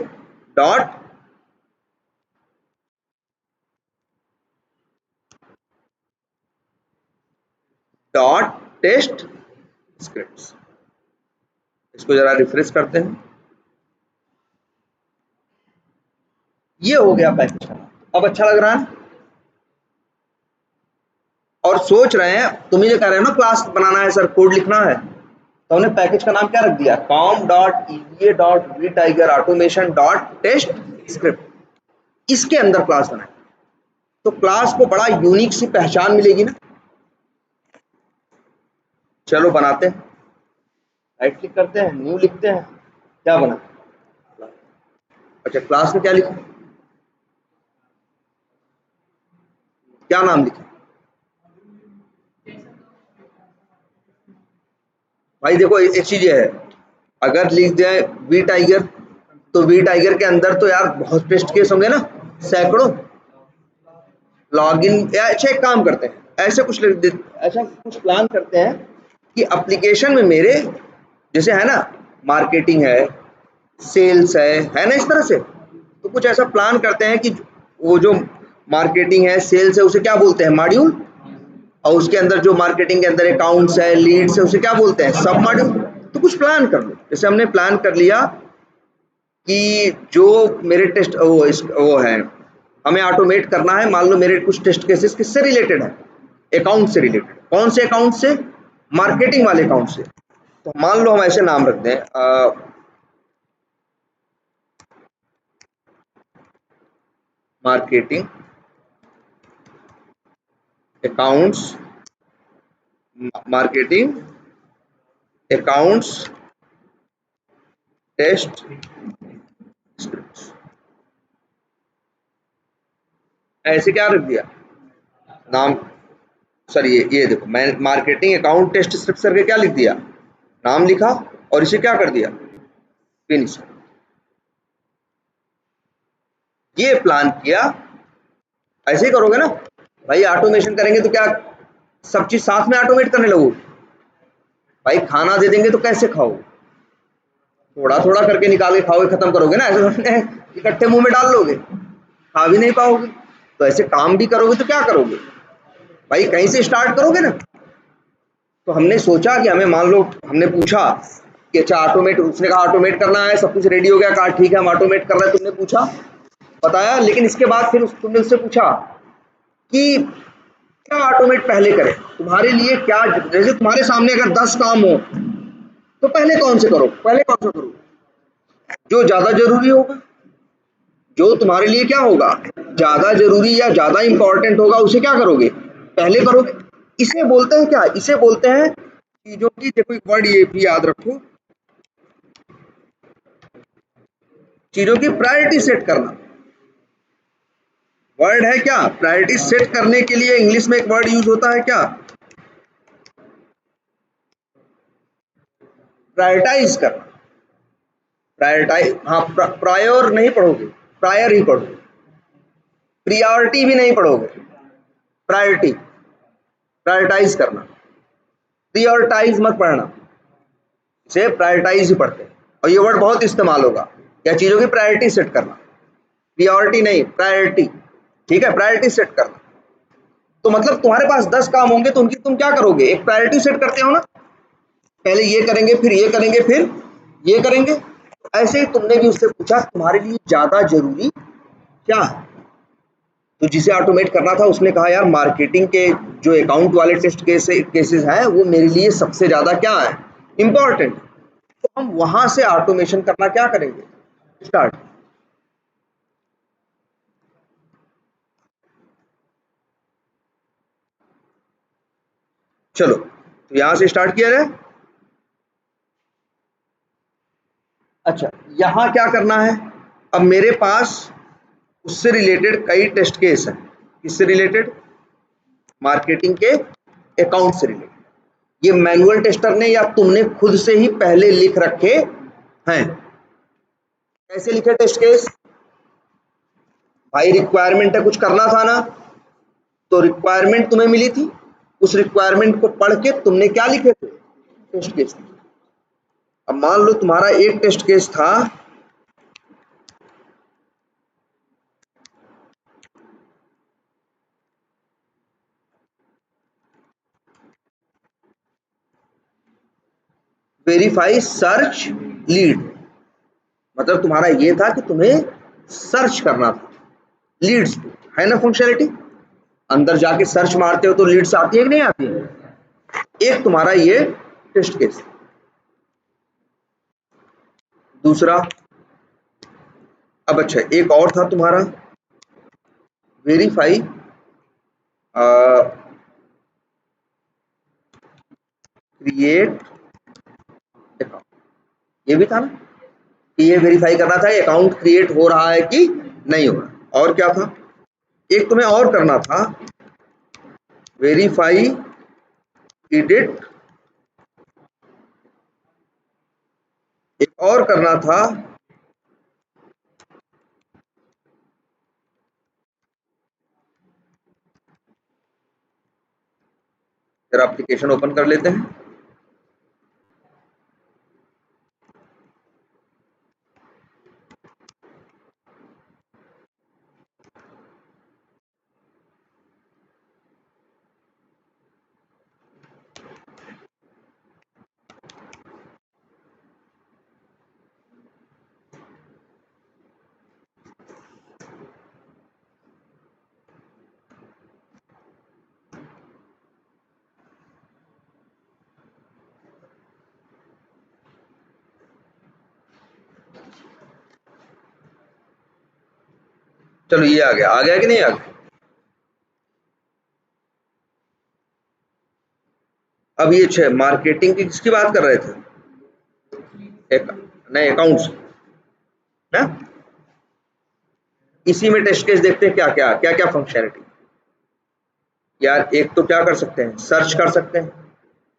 [SPEAKER 1] डॉट डॉट टेस्ट स्क्रिप्ट। इसको जरा रिफ्रेश करते हैं, ये हो गया पैकेज का। अब अच्छा लग रहा है, और सोच रहे हैं, तुम ही कह रहे हो ना क्लास बनाना है सर, कोड लिखना है, तो हमने पैकेज का नाम क्या रख दिया, com.eva.vtigerautomation.test-script। इसके अंदर क्लास बनाए तो क्लास को बड़ा यूनिक सी पहचान मिलेगी ना। चलो बनाते हैं, राइट क्लिक करते हैं, न्यू लिखते हैं, क्या बना, अच्छा क्लास में क्या लिखा, क्या नाम लिखा, भाई देखो एक चीज ये है, अगर लिख जाए वी टाइगर, तो वी टाइगर के अंदर तो यार बहुत टेस्ट केस होंगे ना, सैकड़ों। लॉगिन या अच्छा एक काम करते हैं, ऐसे कुछ ऐसा कुछ प्लान करते हैं कि एप्लीकेशन में मेरे जैसे है ना, मार्केटिंग है, सेल्स है ना, इस तरह से, तो कुछ ऐसा प्लान करते हैं कि वो जो मार्केटिंग है, सेल्स है, उसे क्या बोलते हैं, मॉड्यूल, और उसके अंदर जो मार्केटिंग के अंदर अकाउंट्स है, लीड्स है, उसे क्या बोलते हैं, सब मॉड्यूल। तो कुछ प्लान कर लो, जैसे हमने प्लान कर लिया कि जो मेरे टेस्ट वो है, हमें ऑटोमेट करना है, मान लो मेरे कुछ टेस्ट केसेस किससे रिलेटेड है, अकाउंट से रिलेटेड। कौन से अकाउंट से, मार्केटिंग वाले अकाउंट से। तो मान लो हम ऐसे नाम रख दें, marketing accounts, marketing accounts test scripts, ऐसे क्या रख दिया नाम, सर ये देखो, मैं मार्केटिंग अकाउंट टेस्ट स्क्रिप्ट करके क्या लिख दिया, नाम लिखा, और इसे क्या कर दिया, फिनिश। ये प्लान किया, ऐसे ही करोगे ना भाई, ऑटोमेशन करेंगे तो क्या सब चीज साथ में ऑटोमेट करने लगोगे, भाई खाना दे देंगे तो कैसे खाओ, थोड़ा थोड़ा करके निकाल के खाओगे, खत्म करोगे ना, ऐसे इकट्ठे मुंह में डाल लोगे, खा भी नहीं पाओगे। तो ऐसे काम भी करोगे तो क्या करोगे भाई, कहीं से स्टार्ट करोगे ना। तो हमने सोचा कि हमें, मान लो हमने पूछा कि अच्छा ऑटोमेट, उसने कहा ऑटोमेट करना है, सब कुछ रेडी हो गया, कहा ठीक है हम ऑटोमेट कर रहे हैं, तुमने पूछा बताया, लेकिन इसके बाद फिर तुमने उससे पूछा कि क्या ऑटोमेट पहले करें, तुम्हारे लिए क्या, जैसे तुम्हारे सामने अगर 10 काम हो तो पहले कौन से करो, पहले कौन सा करो, जो ज्यादा जरूरी होगा, जो तुम्हारे लिए क्या होगा, ज्यादा जरूरी या ज्यादा इंपॉर्टेंट होगा, उसे क्या करोगे, पहले करोगे। इसे बोलते हैं क्या, इसे बोलते हैं चीजों की, देखो एक वर्ड ये भी याद रखो, चीजों की प्रायोरिटी सेट करना। वर्ड है क्या, प्रायोरिटी सेट करने के लिए इंग्लिश में एक वर्ड यूज होता है क्या, प्रायोरिटाइज करना। प्रायोरिटाइज, हाँ, प्रायोर नहीं पढ़ोगे, प्रायर ही पढ़ोगे, प्रियोरिटी भी नहीं पढ़ोगे, प्रायोरिटी, प्रायोरिटाइज करना, प्रियोरिटाइज मत पढ़ना, इसे प्रायोरिटाइज ही पढ़ते हैं। और ये वर्ड बहुत इस्तेमाल होगा, या चीजों की प्रायोरिटी सेट करना, प्रियोरिटी नहीं, प्रायोरिटी, ठीक है, प्रायोरिटी सेट करना। तो मतलब तुम्हारे पास 10 काम होंगे तो उनकी तुम क्या करोगे, एक प्रायोरिटी सेट करते हो ना, पहले ये करेंगे, फिर ये करेंगे, फिर ये करेंगे। ऐसे ही तुमने भी उससे पूछा तुम्हारे लिए ज्यादा जरूरी क्या है, तो जिसे ऑटोमेट करना था उसने कहा यार मार्केटिंग के जो अकाउंट वाले टेस्ट केसेस हैं वो मेरे लिए सबसे ज्यादा क्या है, इंपॉर्टेंट। तो हम वहां से ऑटोमेशन करना क्या करेंगे, स्टार्ट। चलो तो यहां से स्टार्ट किया जाए। अच्छा यहां क्या करना है, अब मेरे पास उससे रिलेटेड कई टेस्ट केस हैं, किससे रिलेटेड, मार्केटिंग के अकाउंट से रिलेटेड। ये मैनुअल टेस्टर ने या तुमने खुद से ही पहले लिख रखे हैं। कैसे लिखे टेस्ट केस, भाई रिक्वायरमेंट है, कुछ करना था ना, तो रिक्वायरमेंट तुम्हें मिली थी, उस रिक्वायरमेंट को पढ़ के तुमने क्या लिखे थे, टेस्ट केस। अब मान लो तुम्हारा एक टेस्ट केस था, वेरीफाई सर्च लीड, मतलब तुम्हारा ये था कि तुम्हें सर्च करना था लीड्स, है ना फंक्शनलिटी। अंदर जाके सर्च मारते हो तो लीड्स आती है कि नहीं आती है। एक तुम्हारा ये टेस्ट केस। दूसरा, अब अच्छा एक और था तुम्हारा, वेरीफाई क्रिएट अकाउंट, ये भी था ना कि ये वेरीफाई करना था अकाउंट क्रिएट हो रहा है कि नहीं हो रहा। और क्या था, एक तुम्हें और करना था, वेरीफाई एडिट, एक और करना था जरा एप्लीकेशन ओपन कर लेते हैं। चलो ये आ गया कि नहीं आ गया। अब ये मार्केटिंग की किसकी बात कर रहे थे, एक नए अकाउंट्स ना, इसी में टेस्ट केस देखते हैं क्या क्या क्या क्या फंक्शनलिटी। यार एक तो क्या कर सकते हैं, सर्च कर सकते हैं,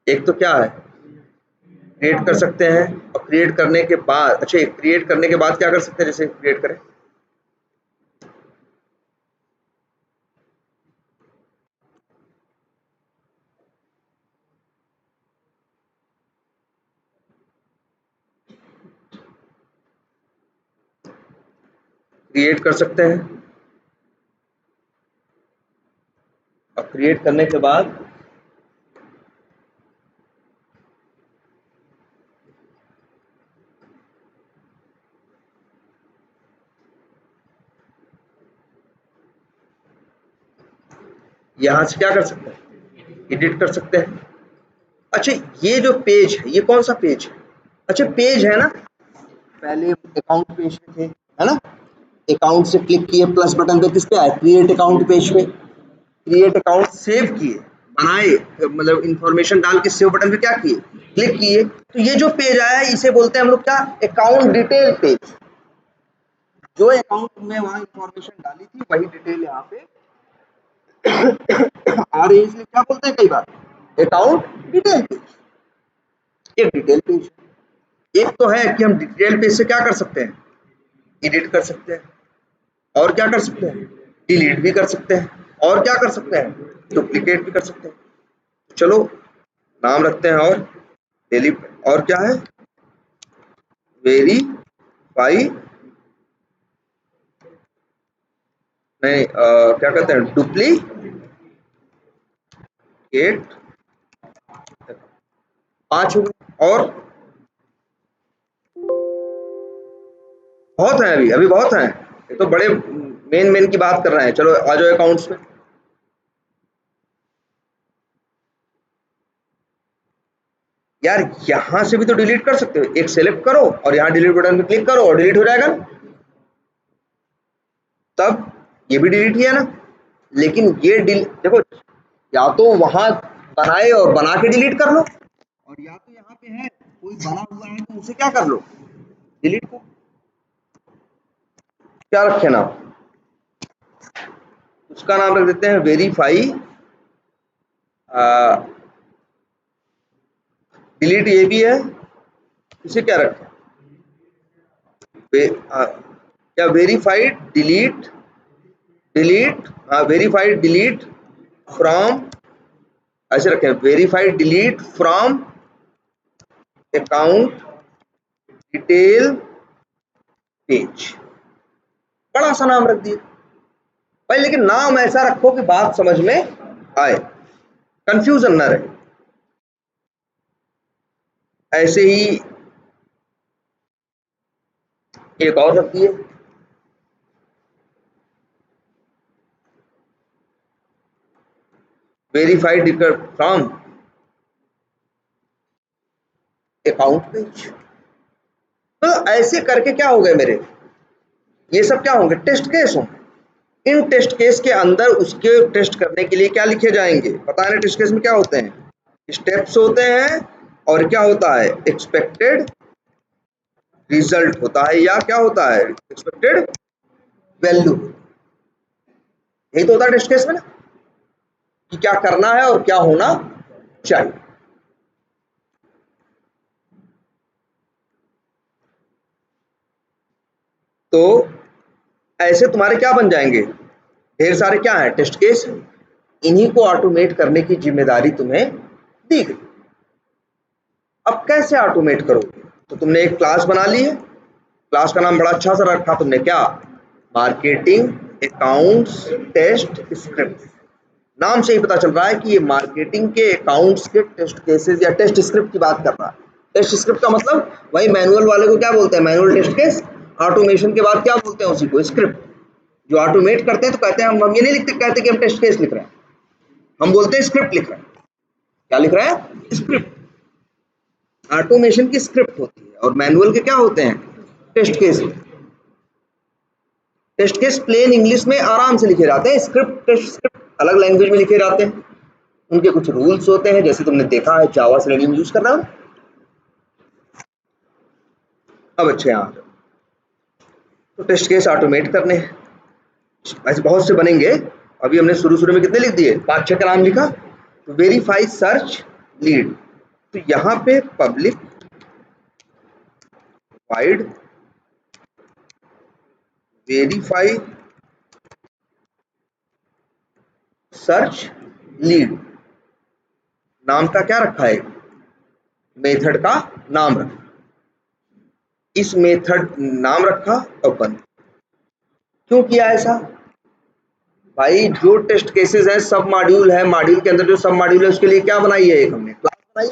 [SPEAKER 1] एक तो क्या है क्रिएट कर सकते हैं, और क्रिएट करने के बाद अच्छा क्रिएट करने के बाद क्या कर सकते हैं, जैसे क्रिएट करें क्रिएट कर सकते हैं, और क्रिएट करने के बाद यहाँ से क्या कर सकते हैं, एडिट कर सकते हैं। अच्छा ये जो पेज है ये कौन सा पेज है, अच्छा पेज है ना, पहले अकाउंट पेज पे थे है ना, अकाउंट से क्लिक किए प्लस बटन पे, किस पे आए, क्रिएट अकाउंट पेज पे, क्रिएट अकाउंट सेव किए, बनाए, मतलब इंफॉर्मेशन डाल के सेव बटन पे क्या किए, क्लिक किए, तो ये जो पेज आया है इसे बोलते हैं हम लोग क्या, अकाउंट डिटेल पेज। जो अकाउंट में वहां इंफॉर्मेशन डाली थी वही डिटेल यहाँ पे आ रही है, इसलिए क्या बोलते हैं कई बार, अकाउंट डिटेल पेज। एक डिटेल पेज, एक तो है कि हम डिटेल पेज से क्या कर सकते हैं, एडिट कर सकते हैं, और क्या कर सकते हैं, डिलीट भी कर सकते हैं, और क्या कर सकते हैं, डुप्लीकेट भी कर सकते हैं। चलो नाम रखते हैं और डेली, और क्या है, वेरीफाई, नहीं क्या कहते हैं, डुप्लीकेट, 5 हो गए। और बहुत है, अभी अभी बहुत है, ये तो बड़े मेन मेन की बात कर रहे हैं। चलो आ जाओ अकाउंट्स में, यार यहां से भी तो डिलीट कर सकते हो, एक सेलेक्ट करो और यहाँ डिलीट बटन पे क्लिक करो और डिलीट हो जाएगा ना, तब ये भी डिलीट ही है ना। लेकिन ये देखो, या तो वहां बनाए और बना के डिलीट कर लो, और या तो यहाँ पे है कोई बना हुआ है तो उसे क्या कर लो, डिलीट को, क्या रखे नाम, उसका नाम रख देते हैं वेरीफाई डिलीट, ये भी है, इसे क्या रखें, क्या वेरीफाइड डिलीट, डिलीट हाँ वेरीफाइड डिलीट फ्रॉम, ऐसे रखें verified delete from account detail page, बड़ा सा नाम रख दिया भाई, लेकिन नाम ऐसा रखो कि बात समझ में आए, कंफ्यूजन ना रहे। ऐसे ही एक और रख दिए, वेरीफाइड फ्रॉम अकाउंट पेज। तो ऐसे करके क्या हो गए मेरे, ये सब क्या होंगे, टेस्ट केस होंगे। इन टेस्ट केस के अंदर उसके टेस्ट करने के लिए क्या लिखे जाएंगे, पता है ना टेस्ट केस में क्या होते हैं, स्टेप्स होते हैं, और क्या होता है, एक्सपेक्टेड रिजल्ट होता है, या क्या होता है, एक्सपेक्टेड वैल्यू। यही तो होता है टेस्ट केस में ना, कि क्या करना है और क्या होना चाहिए। तो ऐसे तुम्हारे क्या बन जाएंगे, ढेर सारे क्या है, टेस्ट केस। इन्हीं को ऑटोमेट करने की जिम्मेदारी तुम्हें दी गई। अब कैसे ऑटोमेट करोगे, तो तुमने एक क्लास बना ली है, क्लास का नाम बड़ा अच्छा सा रखा तुमने, क्या, मार्केटिंग अकाउंट्स टेस्ट स्क्रिप्ट। नाम से ही पता चल रहा है कि ये मार्केटिंग के अकाउंट्स के टेस्ट केसेस या टेस्ट स्क्रिप्ट की बात कर रहा है। टेस्ट स्क्रिप्ट का मतलब वही मैनुअल वाले को क्या बोलते हैं, मैनुअल टेस्ट केस। ऑटोमेशन के बाद क्या बोलते हैं उसी को, स्क्रिप्ट। जो ऑटोमेट करते हैं तो कहते हैं हम ये नहीं लिखते, कहते कि हम टेस्ट केस लिख रहे हैं, हम बोलते हैं स्क्रिप्ट लिख रहे हैं। क्या लिख रहा है, स्क्रिप्ट। ऑटोमेशन की स्क्रिप्ट होती है और मैनुअल के क्या होते हैं, test case. Test case plain English में आराम से लिखे जाते हैं, स्क्रिप्ट टेस्ट स्क्रिप्ट अलग लैंग्वेज में लिखे जाते हैं। उनके कुछ रूल्स होते हैं, जैसे तुमने देखा है जावा सेलेनियम यूज कर रहा हूं। अब अच्छे यहाँ तो टेस्ट केस ऑटोमेट करने हैं, ऐसे बहुत से बनेंगे। अभी हमने शुरू शुरू में कितने लिख दिए, 5-6 का नाम लिखा। तो वेरीफाई सर्च लीड, तो यहाँ पे public wide verify search lead नाम का क्या रखा है, मेथड का नाम रखा। इस मेथड नाम रखा और बंद। क्यों किया ऐसा, भाई जो टेस्ट केसेस है सब मॉड्यूल है, मॉड्यूल के अंदर जो सब मॉड्यूल है उसके लिए क्या बनाई है, एक हमने क्लास बनाई,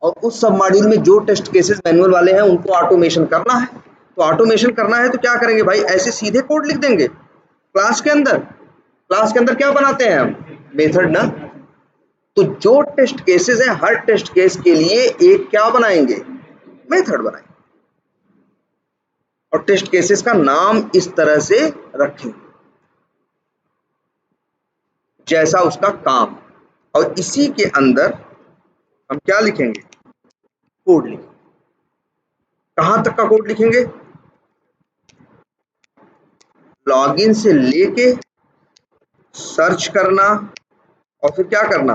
[SPEAKER 1] और उस सब मॉड्यूल में जो टेस्ट केसेस मैनुअल वाले हैं उनको ऑटोमेशन करना है। तो ऑटोमेशन करना है तो क्या करेंगे भाई, ऐसे सीधे कोड लिख देंगे क्लास के अंदर। क्लास के अंदर क्या बनाते हैं हम, मेथड ना। तो जो टेस्ट केसेस है हर टेस्ट केस के लिए एक क्या बनाएंगे, मेथड बनाएंगे, और टेस्ट केसेस का नाम इस तरह से रखेंगे जैसा उसका काम। और इसी के अंदर हम क्या लिखेंगे, कोड लिखेंगे। कहां तक का कोड लिखेंगे, लॉगिन से लेके सर्च करना, और फिर क्या करना,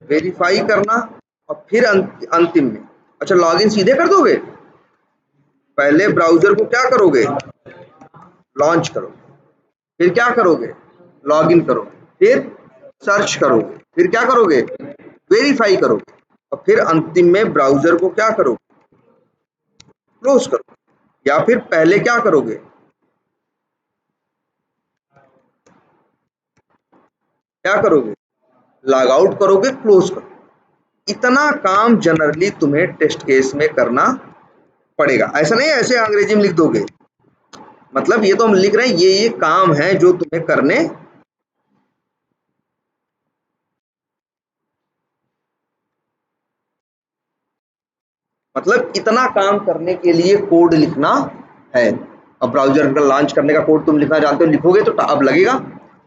[SPEAKER 1] वेरीफाई करना, और फिर अंतिम में। अच्छा लॉगिन सीधे कर दोगे, पहले ब्राउजर को क्या करोगे, लॉन्च करोगे, फिर क्या करोगे, लॉगिन करोगे, फिर सर्च करोगे, फिर क्या करोगे, वेरीफाई करोगे, और फिर अंतिम में ब्राउजर को क्या करोगे, क्लोज करोगे। या फिर पहले क्या करोगे, क्या करोगे, लॉग आउट करोगे, क्लोज करोगे। इतना काम जनरली तुम्हें टेस्ट केस में करना पड़ेगा। ऐसा नहीं ऐसे अंग्रेजी में लिख दोगे, मतलब ये तो हम लिख रहे हैं, ये काम है जो तुम्हें करने, मतलब इतना काम करने के लिए कोड लिखना है। अब ब्राउजर का लॉन्च करने का कोड तुम लिखना जानते हो, लिखोगे तो अब लगेगा।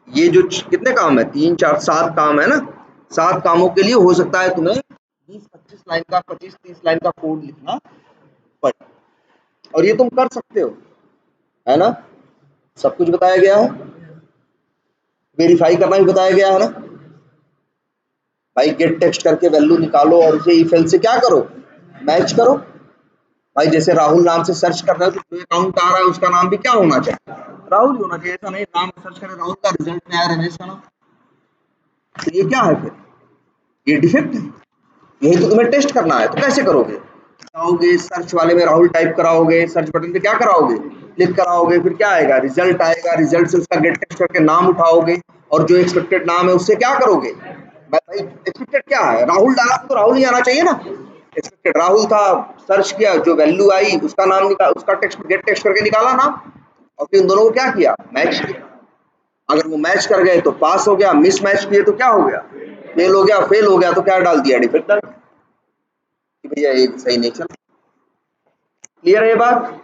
[SPEAKER 1] ये जो कितने काम है, 3-4-7 काम है ना, 7 कामों के लिए हो सकता है तुम्हें 20-25 लाइन का, 25-30 लाइन का कोड लिखना पड़े, और ये तुम कर सकते हो, है ना। सब कुछ बताया गया है, वेरीफाई करना भी बताया गया है ना भाई। गेट टेक्स्ट करके वैल्यू निकालो और उसे इफ एल्स से क्या करो, मैच करो। भाई जैसे राहुल नाम से सर्च कर रहे हो तो जो अकाउंट आ रहा है उसका नाम भी क्या होना चाहिए, राहुल होना चाहिए। ऐसा नहीं नाम सर्च करें राहुल का, रिजल्ट में आया रमेश का नाम, तो ये क्या है फिर, ये डिफेक्ट है। यही तो तुम्हें टेस्ट करना है, तो कैसे करोगे, जाओगे सर्च वाले में राहुल टाइप कराओगे, सर्च बटन पे क्या कराओगे, क्लिक कराओगे, फिर क्या आएगा, रिजल्ट आएगा, रिजल्ट से उसका गेट टेक्स्ट करके नाम उठाओगे, और जो एक्सपेक्टेड नाम है उससे क्या करोगे। भाई एक्सपेक्टेड क्या है, राहुल डाला तो राहुल ही आना चाहिए ना, एक्सपेक्टेड राहुल था, सर्च किया, जो वैल्यू आई उसका नाम निकाल, उसका टेक्स्ट गेट टेक्स्ट करके निकाला नाम, और फिर उन दोनों को क्या किया, मैच किया। अगर वो मैच कर गए तो पास हो गया, मिस मैच किए तो क्या हो गया, फेल हो गया। फेल हो गया तो क्या डाल दिया, डिफेक्ट डाल दिया कि भैया ये सही नहीं चला। क्लियर है ये बात?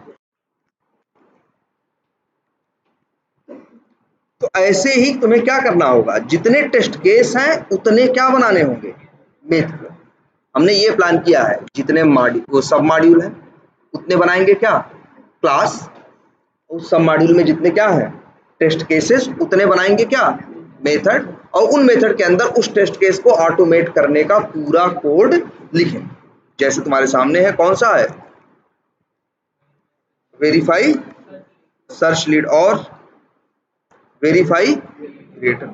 [SPEAKER 1] तो ऐसे ही तुम्हें क्या करना होगा, जितने टेस्ट केस हैं उतने क्या बनाने होंगे, मेथड। हमने ये प्लान किया है, जितने मॉड्यूल वो सब मॉड्यूल है उतने बनाएंगे क्या, क्लास। उस सब मॉड्यूल में जितने क्या है टेस्ट केसेस उतने बनाएंगे क्या, मेथड। और उन मेथड के अंदर उस टेस्ट केस को ऑटोमेट करने का पूरा कोड लिखें। जैसे तुम्हारे सामने है, कौन सा है, वेरीफाई सर्च लीड और वेरीफाई क्रिएटर।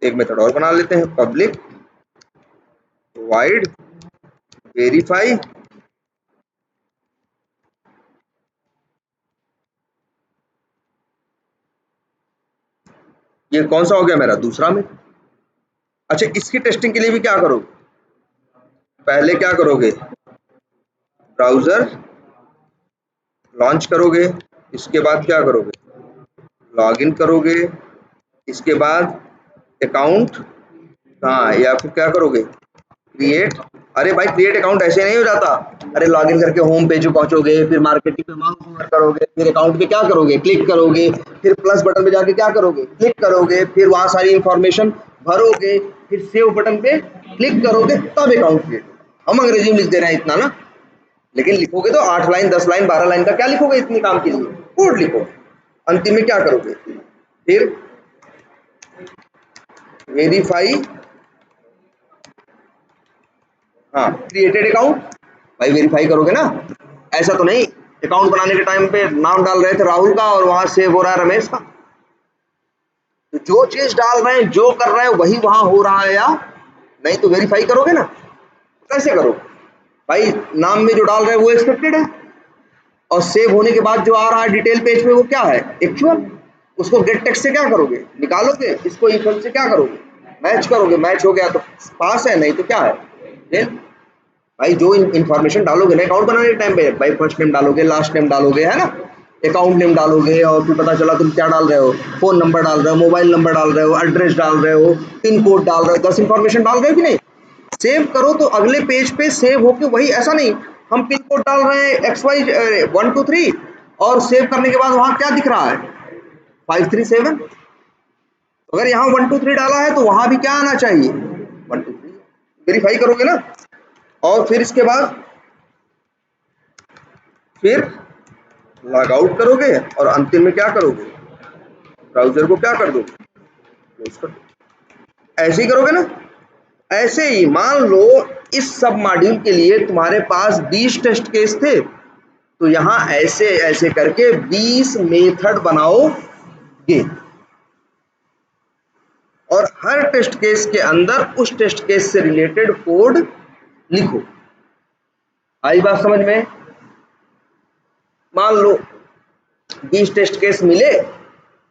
[SPEAKER 1] एक मेथड और बना लेते हैं, पब्लिक वाइड वेरीफाई ये कौन सा हो गया मेरा, दूसरा में। अच्छा, इसकी टेस्टिंग के लिए भी क्या करोगे, पहले क्या करोगे, ब्राउजर लॉन्च करोगे, इसके बाद क्या करोगे, लॉगिन करोगे, इसके बाद अकाउंट, हाँ, या फिर क्या करोगे, क्रिएट। अरे भाई, क्रिएट अकाउंट ऐसे नहीं हो जाता। अरे लॉगिन करके होम पेज पे पहुंचोगे, फिर मार्केटिंग पे माउस ओवर करोगे, फिर अकाउंट पे क्या करोगे, क्लिक करोगे, फिर प्लस बटन पे जाके क्या करोगे, क्लिक करोगे, फिर वहां सारी इंफॉर्मेशन भरोगे, फिर सेव बटन पे क्लिक करोगे, तब अकाउंट क्रिएट होगा। हम अंग्रेजी में लिख दे रहे हैं इतना ना, लेकिन लिखोगे तो 8 लाइन 10 लाइन 12 लाइन का क्या लिखोगे, इतने काम के लिए कोड लिखो। अंतिम में क्या करोगे, फिर वेरीफाई, हाँ, क्रिएटेड अकाउंट, भाई वेरीफाई करोगे ना। ऐसा तो नहीं अकाउंट बनाने के टाइम पे नाम डाल रहे थे राहुल का और वहां सेव हो रहा है रमेश का। तो जो चीज डाल रहे हैं, जो कर रहे हैं, वही वहां हो रहा है या नहीं, तो वेरीफाई करोगे ना। कैसे करोगे भाई, नाम में जो डाल रहे हैं वो एक्सपेक्टेड है, और सेव होने के बाद जो आ रहा है डिटेल पेज पे वो क्या है, एक्चुअल। उसको गेट टेक्स्ट से क्या करोगे, निकालोगे, इसको इक्वल से क्या करोगे, मैच करोगे, मैच हो गया तो पास है, नहीं तो क्या है, फेल। भाई जो इन्फॉर्मेशन डालोगे ना अकाउंट बनाने के टाइम पे, भाई फर्स्ट नेम डालोगे, लास्ट नेम डालोगे, है ना, अकाउंट नेम डालोगे, और फिर पता चला तुम क्या डाल रहे हो, फोन नंबर डाल रहे हो, मोबाइल नंबर डाल रहे हो, एड्रेस डाल रहे हो, पिन कोड डाल रहे हो, 10 इन्फॉर्मेशन डाल रहे हो कि नहीं। सेव करो तो अगले पेज पे सेव होके वही, ऐसा नहीं हम पिन कोड डाल रहे हैं XY 123 और सेव करने के बाद वहां क्या दिख रहा है 537। अगर यहाँ 123 डाला है तो वहां भी क्या आना चाहिए 123। वेरीफाई करोगे ना, और फिर इसके बाद फिर लॉग आउट करोगे, और अंतिम में क्या करोगे, ब्राउजर को क्या कर दोगे, क्लोज कर दो। ऐसे ही करोगे ना। ऐसे ही मान लो इस सब मॉड्यूल के लिए तुम्हारे पास 20 टेस्ट केस थे, तो यहां ऐसे ऐसे करके 20 मेथड बनाओगे, और हर टेस्ट केस के अंदर उस टेस्ट केस से रिलेटेड कोड लिखो। आई बात समझ में? मान लो 20 टेस्ट केस मिले,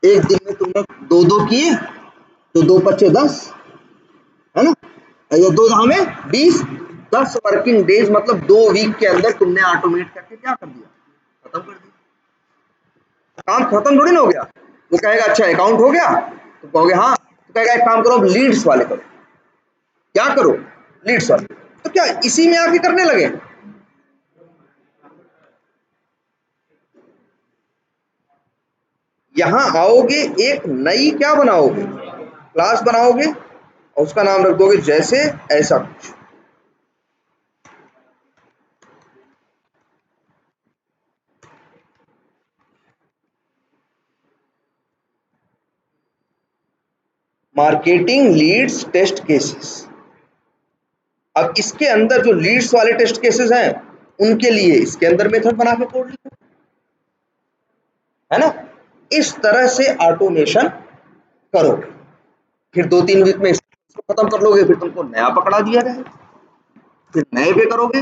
[SPEAKER 1] एक दिन में तुमने दो दो किए, तो 2 × 5 = 10, है ना, या 2 में 20, 10 वर्किंग डेज मतलब 2 वीक के अंदर तुमने ऑटोमेट करके क्या कर दिया, खत्म कर दिया। काम खत्म थोड़ी ना हो गया। वो कहेगा अच्छा अकाउंट हो गया, तो कहोगे हाँ, तो कहेगा एक काम करो, लीड्स वाले करो। क्या करो, लीड्स वाले। तो क्या इसी में आके करने लगे, यहां आओगे एक नई क्या बनाओगे, क्लास बनाओगे, और उसका नाम रख दोगे जैसे ऐसा कुछ। Marketing leads test cases. अब इसके अंदर जो लीड्स वाले टेस्ट केसेस हैं उनके लिए इसके अंदर मेथड बना के कोड लिखो, है ना। इस तरह से ऑटोमेशन करोगे, फिर 2-3 वीक में इसको खत्म कर लोगे, फिर तुमको नया पकड़ा दिया जाएगा, फिर नए पे करोगे।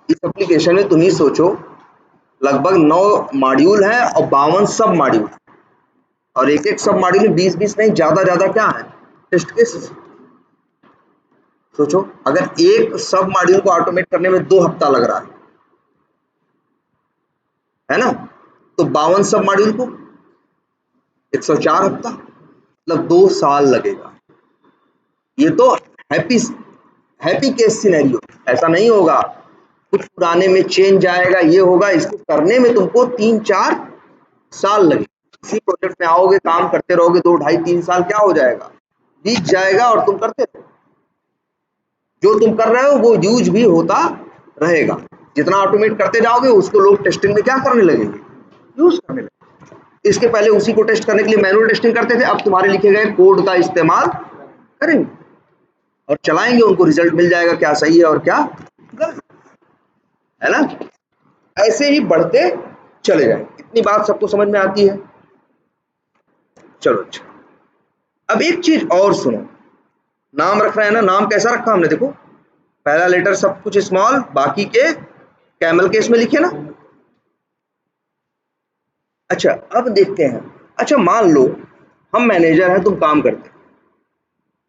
[SPEAKER 1] इस एप्लीकेशन में तुम ही सोचो, लगभग 9 मॉड्यूल है और 52 सब मॉड्यूल, और एक एक सब मॉड्यूल में 20-20 नहीं, ज्यादा क्या है टेस्ट केसेस। सोचो अगर एक सब मॉड्यूल को ऑटोमेट करने में 2 हफ्ता लग रहा है ना, तो 52 सब मॉड्यूल को 104 हफ्ता। मतलब 2 साल लगेगा। ये तो हैप्पी हैप्पी केस सिनेरियो, ऐसा नहीं होगा कुछ पुराने में चेंज आएगा, ये होगा। इसको करने में तुमको 3-4 साल लगे। इसी प्रोजेक्ट में आओगे, काम करते रहोगे, 2 ढाई 3 साल क्या हो जाएगा, बीत जाएगा, और तुम करते रहो। जो तुम कर रहे हो वो यूज भी होता रहेगा। जितना ऑटोमेट करते जाओगे उसको लोग टेस्टिंग में क्या करने लगेंगे, यूज करने लगेंगे। इसके पहले उसी को टेस्ट करने के लिए मैनुअल टेस्टिंग करते थे, अब तुम्हारे लिखे गए कोड का इस्तेमाल करेंगे और चलाएंगे, उनको रिजल्ट मिल जाएगा क्या सही है और क्या गलत है ना। ऐसे ही बढ़ते चले जाए। इतनी बात सबको समझ में आती है। चलो अच्छा, अब एक चीज और सुनो। नाम रख रहे हैं ना, नाम कैसा रखा हमने, देखो पहला लेटर सब कुछ स्मॉल, बाकी के कैमल केस में लिखे ना। अच्छा अब देखते हैं। अच्छा मान लो हम मैनेजर हैं, तुम काम करते,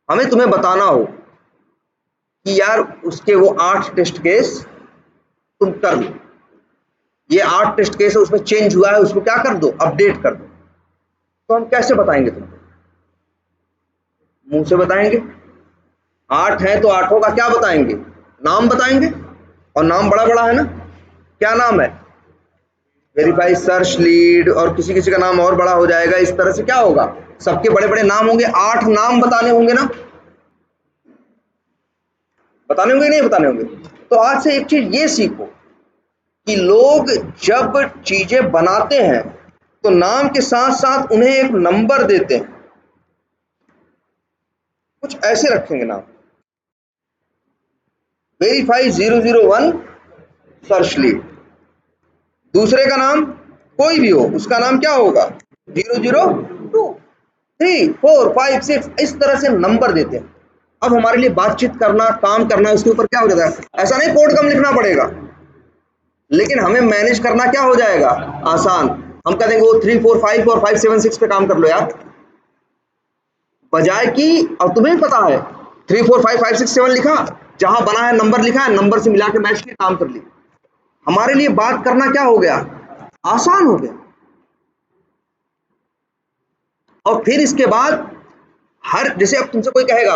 [SPEAKER 1] हमें तुम्हें बताना हो कि यार उसके वो 8 टेस्ट केस तुम कर लो, ये 8 टेस्ट केस है उसमें चेंज हुआ है, उसको क्या कर दो, अपडेट कर दो। तो हम कैसे बताएंगे तुमको, मुंह से बताएंगे। 8 है तो 8 का क्या बताएंगे, नाम बताएंगे, और नाम बड़ा बड़ा है ना, क्या नाम है, वेरीफाई सर्च लीड, और किसी किसी का नाम और बड़ा हो जाएगा। इस तरह से क्या होगा, सबके बड़े बड़े नाम होंगे, 8 नाम बताने होंगे ना, बताने होंगे नहीं बताने होंगे। तो आज से एक चीज ये सीखो कि लोग जब चीजें बनाते हैं तो नाम के साथ साथ उन्हें एक नंबर देते हैं। कुछ ऐसे रखेंगे नाम, वेरीफाई 001 सर्च लीड, दूसरे का नाम कोई भी हो, उसका नाम क्या होगा 002 3 4 5 6, इस तरह से नंबर देते हैं। अब हमारे लिए बातचीत करना, काम करना, इसके ऊपर क्या हो जाता है, ऐसा नहीं कोड कम लिखना पड़ेगा, लेकिन हमें मैनेज करना क्या हो जाएगा, आसान। हम कह देंगे वो 3 4 5 और 5 7 6 पे काम कर लो यार, बजाय कि, अब तुम्हें पता है 3 4 5 5 6 7 लिखा, जहां बना है नंबर लिखा है, नंबर से मिला के मैच के काम कर लिया। हमारे लिए बात करना क्या हो गया, आसान हो गया। और फिर इसके बाद हर, जैसे अब तुमसे कोई कहेगा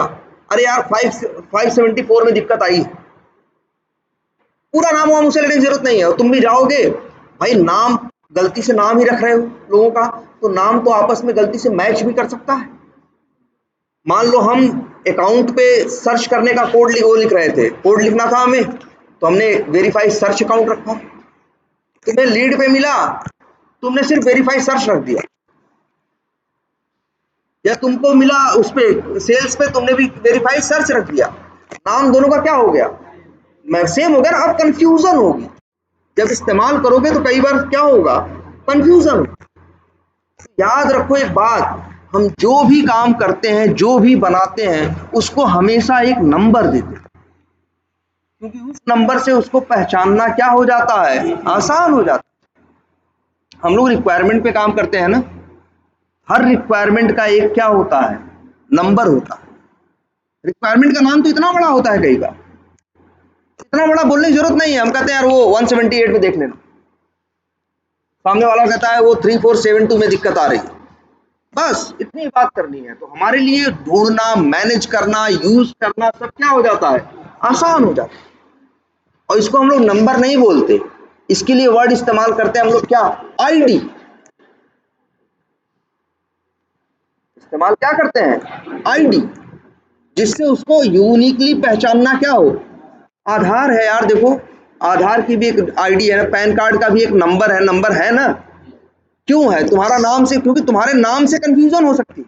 [SPEAKER 1] अरे यार 574 में दिक्कत आई, पूरा नाम वाम उसे लेने की जरूरत नहीं है, और तुम भी जाओगे भाई, नाम गलती से नाम ही रख रहे हो लोगों का, तो नाम तो आपस में गलती से मैच भी कर सकता है। मान लो हम अकाउंट पे सर्च करने का कोड लिख रहे थे, कोड लिखना था हमें, तो हमने वेरीफाई सर्च अकाउंट रखा, तुम्हें लीड पे मिला, तुमने सिर्फ वेरीफाई सर्च रख दिया, या तुमको मिला उस पे सेल्स पे, तुमने भी वेरीफाई सर्च रख दिया, नाम दोनों का क्या हो गया, सेम हो गया ना। अब कंफ्यूजन होगी, जब इस्तेमाल करोगे तो कई बार क्या होगा, कंफ्यूजन होगा। याद रखो एक बात, हम जो भी काम करते हैं, जो भी बनाते हैं, उसको हमेशा एक नंबर देते हैं, क्योंकि उस नंबर से उसको पहचानना क्या हो जाता है, आसान हो जाता है। हम लोग रिक्वायरमेंट पे काम करते हैं ना, हर रिक्वायरमेंट का एक क्या होता है, नंबर होता है। रिक्वायरमेंट का नाम तो इतना बड़ा होता है, कई बार इतना बड़ा बोलने की जरूरत नहीं है, हम कहते हैं यार वो 178 में देख लेना, सामने वाला कहता है वो 3472 में दिक्कत आ रही है, बस इतनी बात करनी है। तो हमारे लिए ढूंढना, मैनेज करना, यूज करना सब क्या हो जाता है, आसान हो जाता है। और इसको हम लोग नंबर नहीं बोलते, इसके लिए वर्ड इस्तेमाल करते हैं हम लोग क्या, आईडी इस्तेमाल क्या करते हैं, आईडी, जिससे उसको यूनिकली पहचानना क्या हो। आधार है यार, देखो आधार की भी एक आईडी है ना, पैन कार्ड का भी एक नंबर है ना। क्यों है, तुम्हारा नाम से, क्योंकि तुम्हारे नाम से कंफ्यूजन हो सकती है,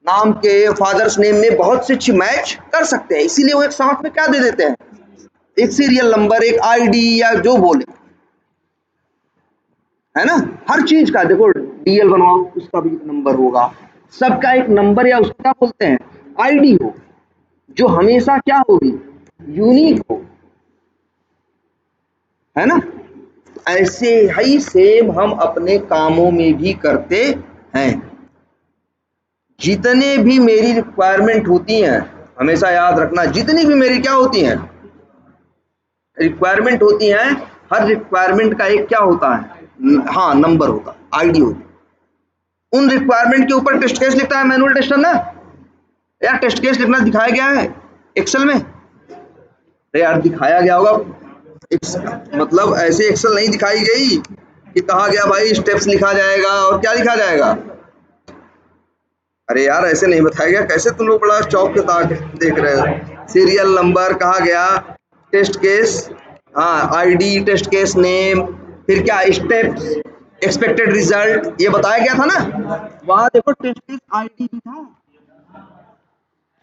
[SPEAKER 1] नाम के फादर्स नेम में बहुत से मैच कर सकते हैं, इसीलिए वो एक साथ में क्या दे देते हैं, एक सीरियल नंबर, एक आईडी, या जो बोले, है ना। हर चीज का देखो, डीएल बनवाओ उसका भी नंबर होगा, सबका एक नंबर, या उसको क्या बोलते हैं, आईडी हो, जो हमेशा क्या होगी, यूनिक हो, है ना। ऐसे ही सेम हम अपने कामों में भी करते हैं। जितने भी मेरी रिक्वायरमेंट होती हैं, हमेशा याद रखना, जितनी भी मेरी क्या होती हैं, रिक्वायरमेंट होती हैं, हर रिक्वायरमेंट का एक क्या होता है, हाँ नंबर होता है, आईडी होती है। उन रिक्वायरमेंट के ऊपर टेस्ट केस लिखता है मैनुअल टेस्टर ना यार। टेस्ट केस लिखना दिखाया गया है एक्सेल में? अरे यार दिखाया गया होगा, मतलब ऐसे एक्सेल नहीं दिखाई गई कि कहा गया भाई स्टेप्स लिखा जाएगा और क्या लिखा जाएगा। अरे यार ऐसे नहीं बताया गया, कैसे तुम लोग बड़ा चौक के ताक देख रहे हो। सीरियल नंबर कहा गया, टेस्ट केस, हाँ आईडी, टेस्ट केस नेम, फिर क्या स्टेप्स, एक्सपेक्टेड रिजल्ट, ये बताया गया था ना। वहां देखो टेस्ट केस आईडी भी था,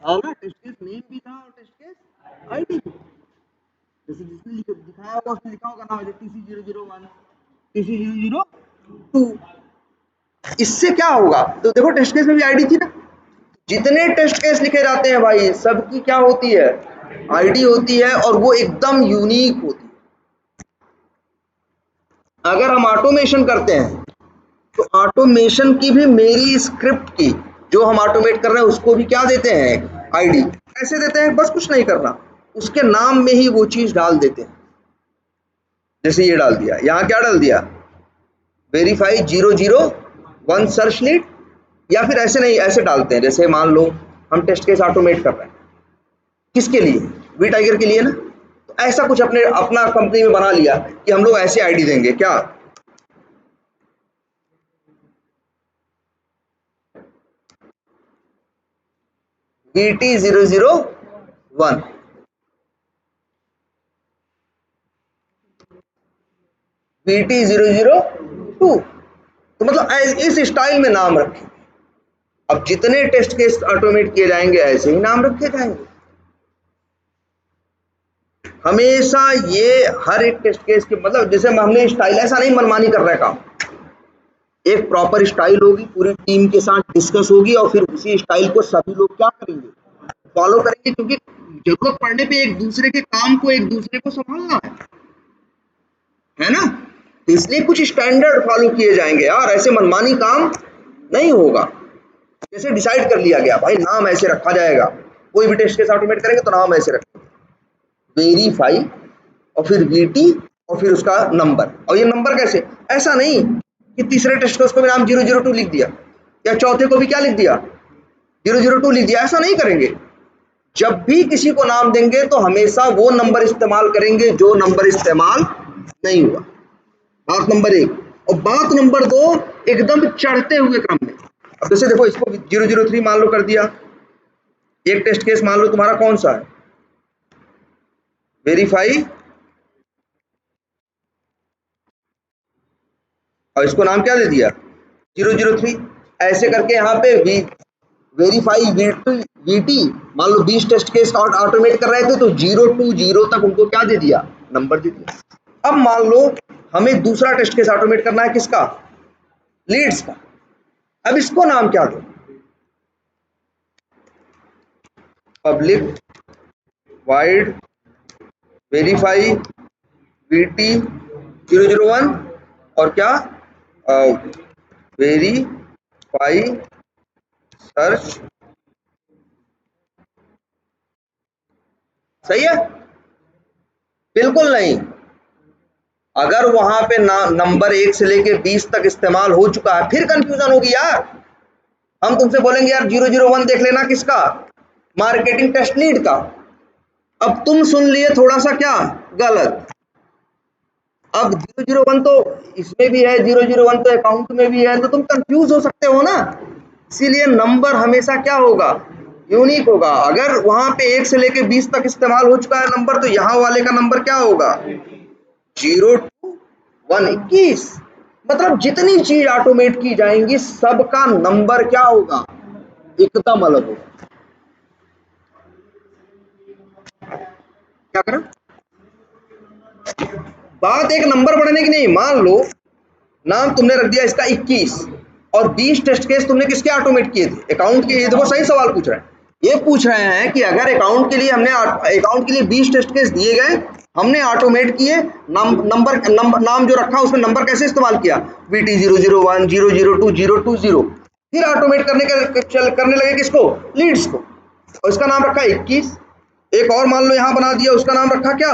[SPEAKER 1] हाँ ना, टेस्ट केस नेम भी था और टेस्ट केस आईडी भी। जैसे जिसने दिखाया होगा उसने लिखा होगा ना TC001 TC002। इससे क्या होगा, तो देखो टेस्ट केस में भी आईडी थी ना। जितने टेस्ट केस लिखे जाते हैं भाई सबकी क्या होती है, आईडी होती है, और वो एकदम यूनिक होती है। अगर हम ऑटोमेशन करते हैं तो ऑटोमेशन की भी, मेरी स्क्रिप्ट की जो हम ऑटोमेट कर रहे हैं उसको भी क्या देते हैं, आईडी। कैसे देते हैं, बस कुछ नहीं करना, उसके नाम में ही वो चीज डाल देते हैं। जैसे ये डाल दिया, यहाँ क्या डाल दिया, वेरीफाई 001 सर्च लीड, या फिर ऐसे नहीं, ऐसे डालते हैं, जैसे मान लो हम टेस्ट केस ऑटोमेट कर रहे हैं, किसके लिए, वी टाइगर के लिए ना। तो ऐसा कुछ अपने अपना कंपनी में बना लिया कि हम लोग ऐसे आईडी देंगे, क्या VT001, VT002, तो मतलब इस स्टाइल में नाम रखें। अब जितने टेस्ट केस ऑटोमेट किए जाएंगे ऐसे ही नाम रखे जाएंगे हमेशा। ये हर एक टेस्ट केस के मतलब, जैसे हमने स्टाइल, ऐसा नहीं मनमानी कर रहे काम, एक प्रॉपर स्टाइल होगी, पूरी टीम के साथ डिस्कस होगी, और फिर उसी स्टाइल को सभी लोग क्या करेंगे, फॉलो करेंगे, क्योंकि जरूरत पड़ने पे एक दूसरे के काम को एक दूसरे को संभालना है ना। तो इसलिए कुछ स्टैंडर्ड फॉलो किए जाएंगे यार, ऐसे मनमानी काम नहीं होगा। जैसे डिसाइड कर लिया गया भाई नाम ऐसे रखा जाएगा, कोई भी टेस्ट केस ऑटोमेट करेंगे तो नाम ऐसे रखेंगे, वेरीफाई और फिर वीटी और फिर उसका नंबर। और ये नंबर कैसे, ऐसा नहीं कि तीसरे टेस्ट केस को भी नाम 002 लिख दिया, या चौथे को भी क्या लिख दिया, 002 लिख दिया, ऐसा नहीं करेंगे। जब भी किसी को नाम देंगे तो हमेशा वो नंबर इस्तेमाल करेंगे जो नंबर इस्तेमाल नहीं हुआ, बात नंबर 1। और बात नंबर 2, एकदम चढ़ते हुए क्रम में। अब जैसे देखो इसको 003 मान लो कर दिया, एक टेस्ट केस मान लो तुम्हारा कौन सा है, वेरीफाई, और इसको नाम क्या दे दिया, 003। ऐसे करके यहाँ पे वेरीफाई वीटी मान लो 20 टेस्ट केस ऑटोमेट कर रहे थे, तो 020 तक उनको क्या दे दिया, नंबर दे दिया। अब मान लो हमें दूसरा टेस्ट केस ऑटोमेट करना है, किसका, लीड्स का। अब इसको नाम क्या दो, पब्लिक वाइड वेरीफाई VT 001 और क्या, वेरीफाई सर्च। सही है, बिल्कुल नहीं। अगर वहां पे नंबर 1 से लेके 20 तक इस्तेमाल हो चुका है, फिर कंफ्यूजन होगी यार। हम तुमसे बोलेंगे यार 001 देख लेना, किसका, मार्केटिंग टेस्ट लीड का। अब तुम सुन लिए थोड़ा सा क्या गलत, अब 001 तो इसमें भी है, 001 तो अकाउंट में भी है, तो तुम कंफ्यूज हो सकते हो ना। इसीलिए नंबर हमेशा क्या होगा, यूनिक होगा। अगर वहां पे 1 से लेके 20 तक इस्तेमाल हो चुका है नंबर, तो यहाँ वाले का नंबर क्या होगा, 0 to 121। मतलब जितनी चीज ऑटोमेट की जाएंगी सबका नंबर क्या होगा, एकदम अलग होगा। क्या करें, बात एक नंबर बढ़ने की नहीं। मान लो नाम तुमने रख दिया इसका 21 और 20 टेस्ट केस तुमने किसके ऑटोमेट किए थे, अकाउंट के। ये देखो सही सवाल पूछ रहे हैं, ये पूछ रहे हैं कि अगर अकाउंट के लिए हमने अकाउंट के लिए 20 टेस्ट केस दिए गए, हमने ऑटोमेट किए, नाम जो रखा उसमें नंबर कैसे इस्तेमाल किया, VT 001 002 020, फिर ऑटोमेट करने लगे किसको, लीड्स को, और इसका नाम रखा 21। एक और मान लो यहां बना दिया, उसका नाम रखा क्या,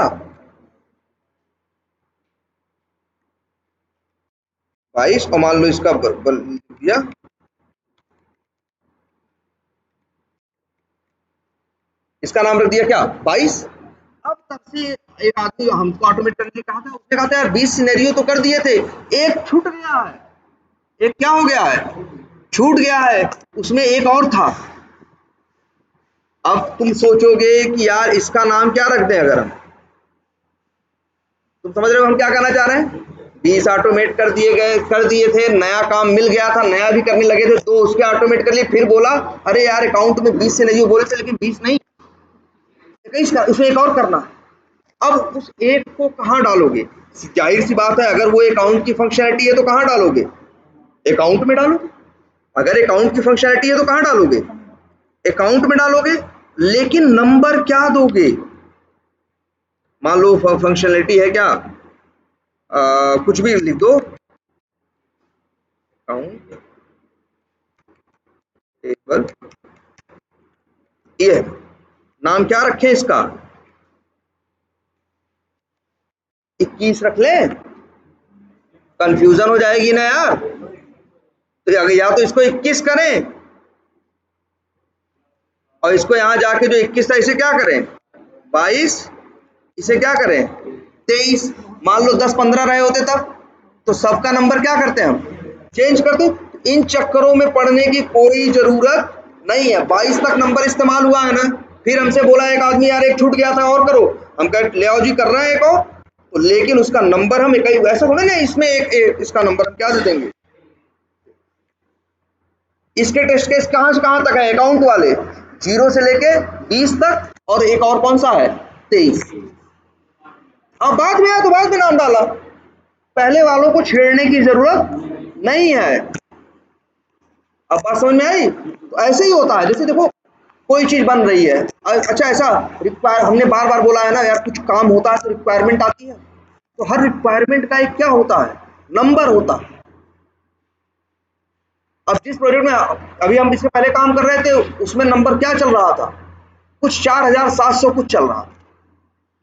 [SPEAKER 1] 22, और मान लो इसका दिया इसका नाम रख दिया क्या 22। अब तब से एक आदमी हमको ऑटोमेट करने के लिए कहा था, उसने कहा था यार 20 सिनेरियो तो कर दिए थे, एक छूट गया है, एक क्या हो गया है, छूट गया है, उसमें एक और था। अब तुम सोचोगे कि यार इसका नाम क्या रख दें, अगर हम, तुम समझ रहे हो हम क्या कहना चाह रहे हैं। 20 ऑटोमेट कर दिए थे, नया काम मिल गया था, नया भी करने लगे थे, तो उसके ऑटोमेट कर लिए, फिर बोला अरे यार अकाउंट में 20 से नहीं बोले थे, लेकिन 20 नहीं, 21 का, उसमें एक और करना। अब उस एक को कहाँ डालोगे, जाहिर सी बात है अगर वो अकाउंट की फंक्शनैलिटी है तो कहाँ डालोगे, अकाउंट में डालोगे। अगर अकाउंट की फंक्शनैलिटी है तो कहाँ डालोगे, अकाउंट में डालोगे। लेकिन नंबर क्या दोगे, मान लो फंक्शनैलिटी है क्या, कुछ भी लिख दो, अकाउंट टेबल, ये नाम क्या रखें इसका, 21 रख लें, कंफ्यूजन हो जाएगी ना यार। तो या तो इसको 21 करें, और इसको यहां जाके जो 21 था इसे क्या करें 22, इसे क्या करें 23। मान लो 10-15 रहे होते तब, तो सबका नंबर क्या करते हैं हम, चेंज कर दो। इन चक्करों में पड़ने की कोई जरूरत नहीं है। 22 तक नंबर इस्तेमाल हुआ है ना, फिर हमसे बोला एक आदमी यार एक छूट गया था और करो, हम कह ले आओ जी कर रहे हैं एक और, तो लेकिन उसका नंबर हम एक, ऐसा थोड़ा ना इसमें एक इसका नंबर हम क्या दे देंगे। इसके टेस्ट केस कहां से कहां तक है, अकाउंट वाले 0 से लेके 20 तक, और एक और कौन सा है 23। अब बाद में आया तो बाद में नाम डाला, पहले वालों को छेड़ने की जरूरत नहीं है। अब बात समझ में आई। तो ऐसे ही होता है, जैसे देखो कोई चीज बन रही है, अच्छा ऐसा रिक्वायर, हमने बार बार बोला है ना यार, कुछ काम होता है तो रिक्वायरमेंट आती है, तो हर रिक्वायरमेंट का एक क्या होता है, नंबर होता है। अब जिस प्रोजेक्ट में अभी हम इससे पहले काम कर रहे थे, उसमें नंबर क्या चल रहा था, कुछ 4700 कुछ चल रहा था,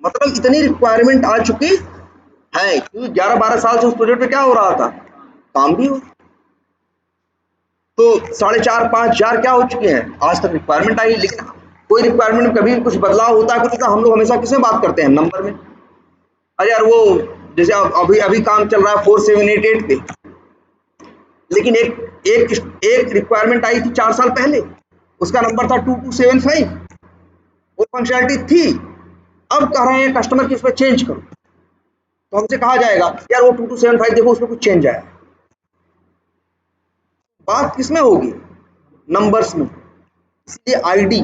[SPEAKER 1] मतलब इतनी रिक्वायरमेंट आ चुकी है, क्योंकि 11-12 साल से उस प्रोजेक्ट में क्या हो रहा था, काम भी हो, तो 4,500-5,000 क्या हो चुके हैं, आज तक रिक्वायरमेंट आई। लेकिन कोई रिक्वायरमेंट में कभी कुछ बदलाव होता है, कुछ हम लोग हमेशा किसमें बात करते हैं, नंबर में। अरे यार वो जैसे अभी अभी काम चल रहा है 4788 पे, लेकिन एक रिक्वायरमेंट आई थी 4 साल पहले, उसका नंबर था 2275, वो फंक्शनैलिटी थी। अब कह रहे हैं कस्टमर की, इसमें चेंज करो, तो हमसे कहा जाएगा यार वो 2275 देखो उसमें कुछ चेंज आया। बात किसमें होगी, नंबर्स में। इसलिए आईडी,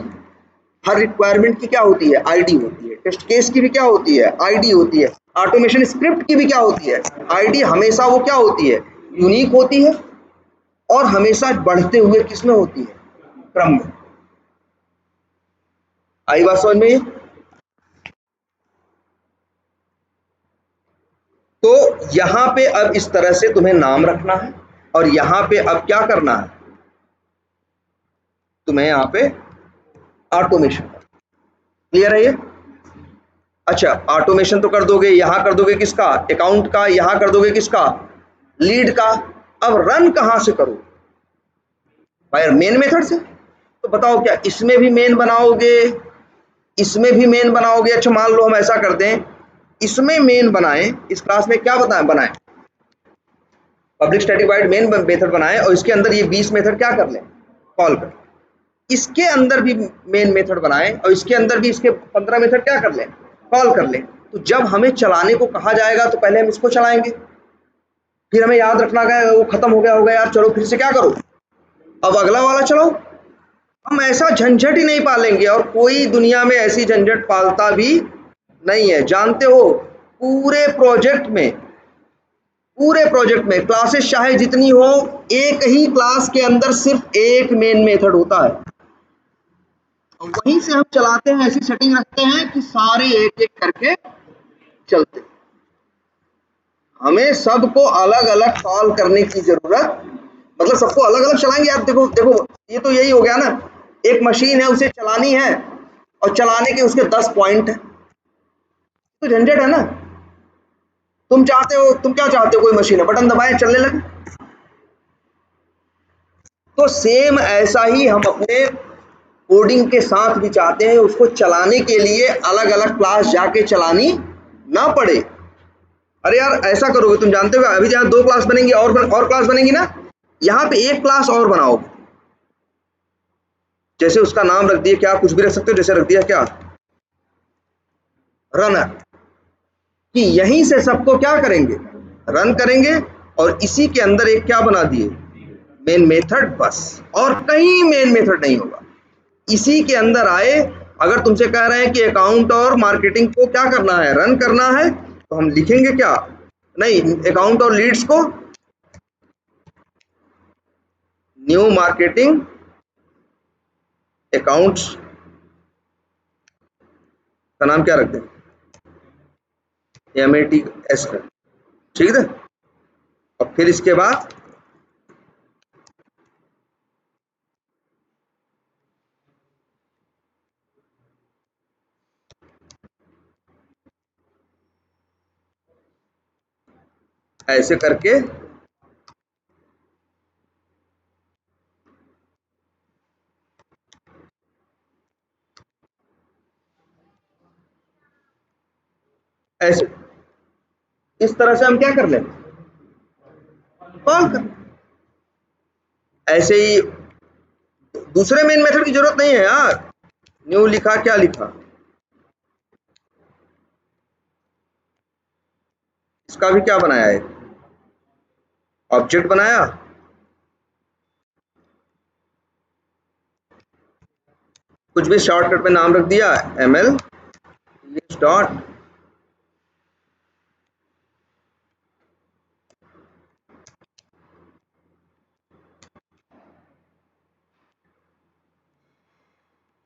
[SPEAKER 1] हर रिक्वायरमेंट की क्या होती है, आईडी होती है। टेस्ट केस की भी क्या होती है, आईडी होती है। ऑटोमेशन स्क्रिप्ट की भी क्या होती है, आईडी। हमेशा वो क्या होती है, यूनिक होती है, और हमेशा बढ़ते हुए किसमें होती है, क्रम में। आई बात समझ में। तो यहां पे अब इस तरह से तुम्हें नाम रखना है, और यहां पे अब क्या करना है, तुम्हें यहां पे ऑटोमेशन। क्लियर है ये। अच्छा ऑटोमेशन तो कर दोगे, यहां कर दोगे किसका, अकाउंट का, यहां कर दोगे किसका, लीड का। अब रन कहां से करो, भाई मेन मेथड से। तो बताओ क्या इसमें भी मेन बनाओगे, इसमें भी मेन बनाओगे। अच्छा मान लो हम ऐसा कर दें, इसमें मेन बनाएं, इस क्लास में क्या बनाएं, public static void main method बनाएं, और इसके अंदर ये 20 मेथड क्या कर लें, कॉल कर। इसके अंदर भी मेन मेथड बनाएं, और इसके अंदर भी इसके 15 मेथड क्या कर लें, कॉल कर लें। तो जब हमें चलाने को कहा जाएगा तो पहले हम इसको चलाएंगे, फिर हमें याद रखना है वो खत्म हो गया होगा यार, चलो फिर से क्या करो, अब अगला वाला चलाओ। हम ऐसा झंझट ही नहीं पालेंगे, और कोई दुनिया में ऐसी झंझट पालता भी नहीं है। जानते हो पूरे प्रोजेक्ट में क्लासेस चाहे जितनी हो, एक ही क्लास के अंदर सिर्फ एक मेन मेथड होता है, और वहीं से हम चलाते हैं। ऐसी सेटिंग रखते हैं कि सारे एक एक करके चलते, हमें सबको अलग अलग कॉल करने की जरूरत, मतलब सबको अलग अलग चलाएंगे यार। देखो देखो ये तो यही हो गया ना, एक मशीन है उसे चलानी है, और चलाने के उसके 10 पॉइंट है, तो झंझट है ना। तुम क्या चाहते हो, कोई मशीन है बटन दबाएं चलने लगे। तो सेम ऐसा ही हम अपने कोडिंग के साथ भी चाहते हैं उसको चलाने के लिए अलग अलग क्लास जाके चलानी ना पड़े। अरे यार ऐसा करोगे, तुम जानते हो अभी यहाँ 2 क्लास बनेंगी और क्लास बनेंगी ना, यहाँ पे एक क्लास और बनाओगे, जैसे उसका नाम रख दिया, क्या कुछ भी रख सकते हो, जैसे रख दिया क्या, रनर, कि यहीं से सबको क्या करेंगे, रन करेंगे, और इसी के अंदर एक क्या बना दिए, मेन मेथड, बस, और कहीं मेन मेथड नहीं होगा, इसी के अंदर आए। अगर तुमसे कह रहे हैं कि अकाउंट और मार्केटिंग को क्या करना है, रन करना है, तो हम लिखेंगे क्या, नहीं, अकाउंट और लीड्स को न्यू मार्केटिंग अकाउंट्स का नाम क्या रख दें, MATS का, ठीक है। और फिर इसके बाद ऐसे करके ऐसे, इस तरह से हम क्या कर लें, कॉल कर, ऐसे ही दूसरे मेन मेथड की जरूरत नहीं है यार। न्यू लिखा, क्या लिखा, इसका भी क्या बनाया है, ऑब्जेक्ट बनाया, कुछ भी शॉर्टकट में नाम रख दिया, ML डॉट,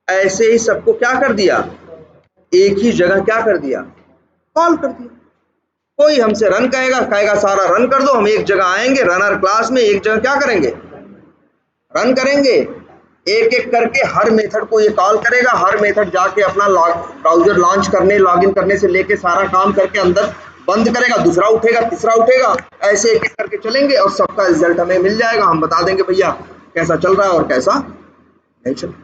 [SPEAKER 1] ऐसे ही सबको क्या कर दिया, एक ही जगह क्या कर दिया, कॉल कर दिया। कोई हमसे रन कहेगा, कहेगा सारा रन कर दो, हम एक जगह आएंगे, रनर क्लास में एक जगह क्या करेंगे, रन करेंगे, एक एक करके हर मेथड को ये कॉल करेगा, हर मेथड जाके अपना ब्राउजर लॉन्च करने, लॉगिन करने से लेके सारा काम करके अंदर बंद करेगा, दूसरा उठेगा, तीसरा उठेगा, ऐसे एक एक करके चलेंगे और सबका रिजल्ट हमें मिल जाएगा। हम बता देंगे भैया कैसा चल रहा है और कैसा नहीं चल रहा,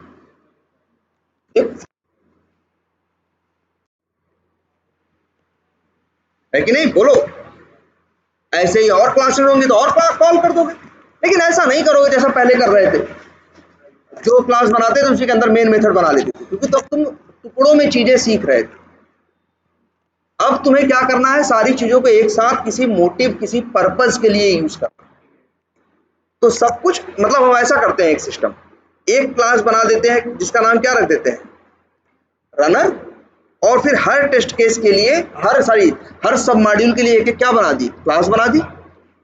[SPEAKER 1] है कि नहीं, बोलो। ऐसे ही और क्लासेस होंगी तो और कॉल कर दोगे, लेकिन ऐसा नहीं करोगे जैसा पहले कर रहे थे, जो क्लास बनाते थे उसी के अंदर मेन मेथड बना लेते थे, क्योंकि तब तुम टुकड़ों में चीजें सीख रहे थे। अब तुम्हें क्या करना है, सारी चीजों को एक साथ किसी मोटिव, किसी पर्पस के लिए यूज करना। तो सब कुछ मतलब हम ऐसा करते हैं, एक सिस्टम, एक क्लास बना देते हैं जिसका नाम क्या रख देते हैं, रनर, और फिर हर टेस्ट केस के लिए, हर सब मॉड्यूल के लिए एक एक क्या बना दी, क्लास बना दी,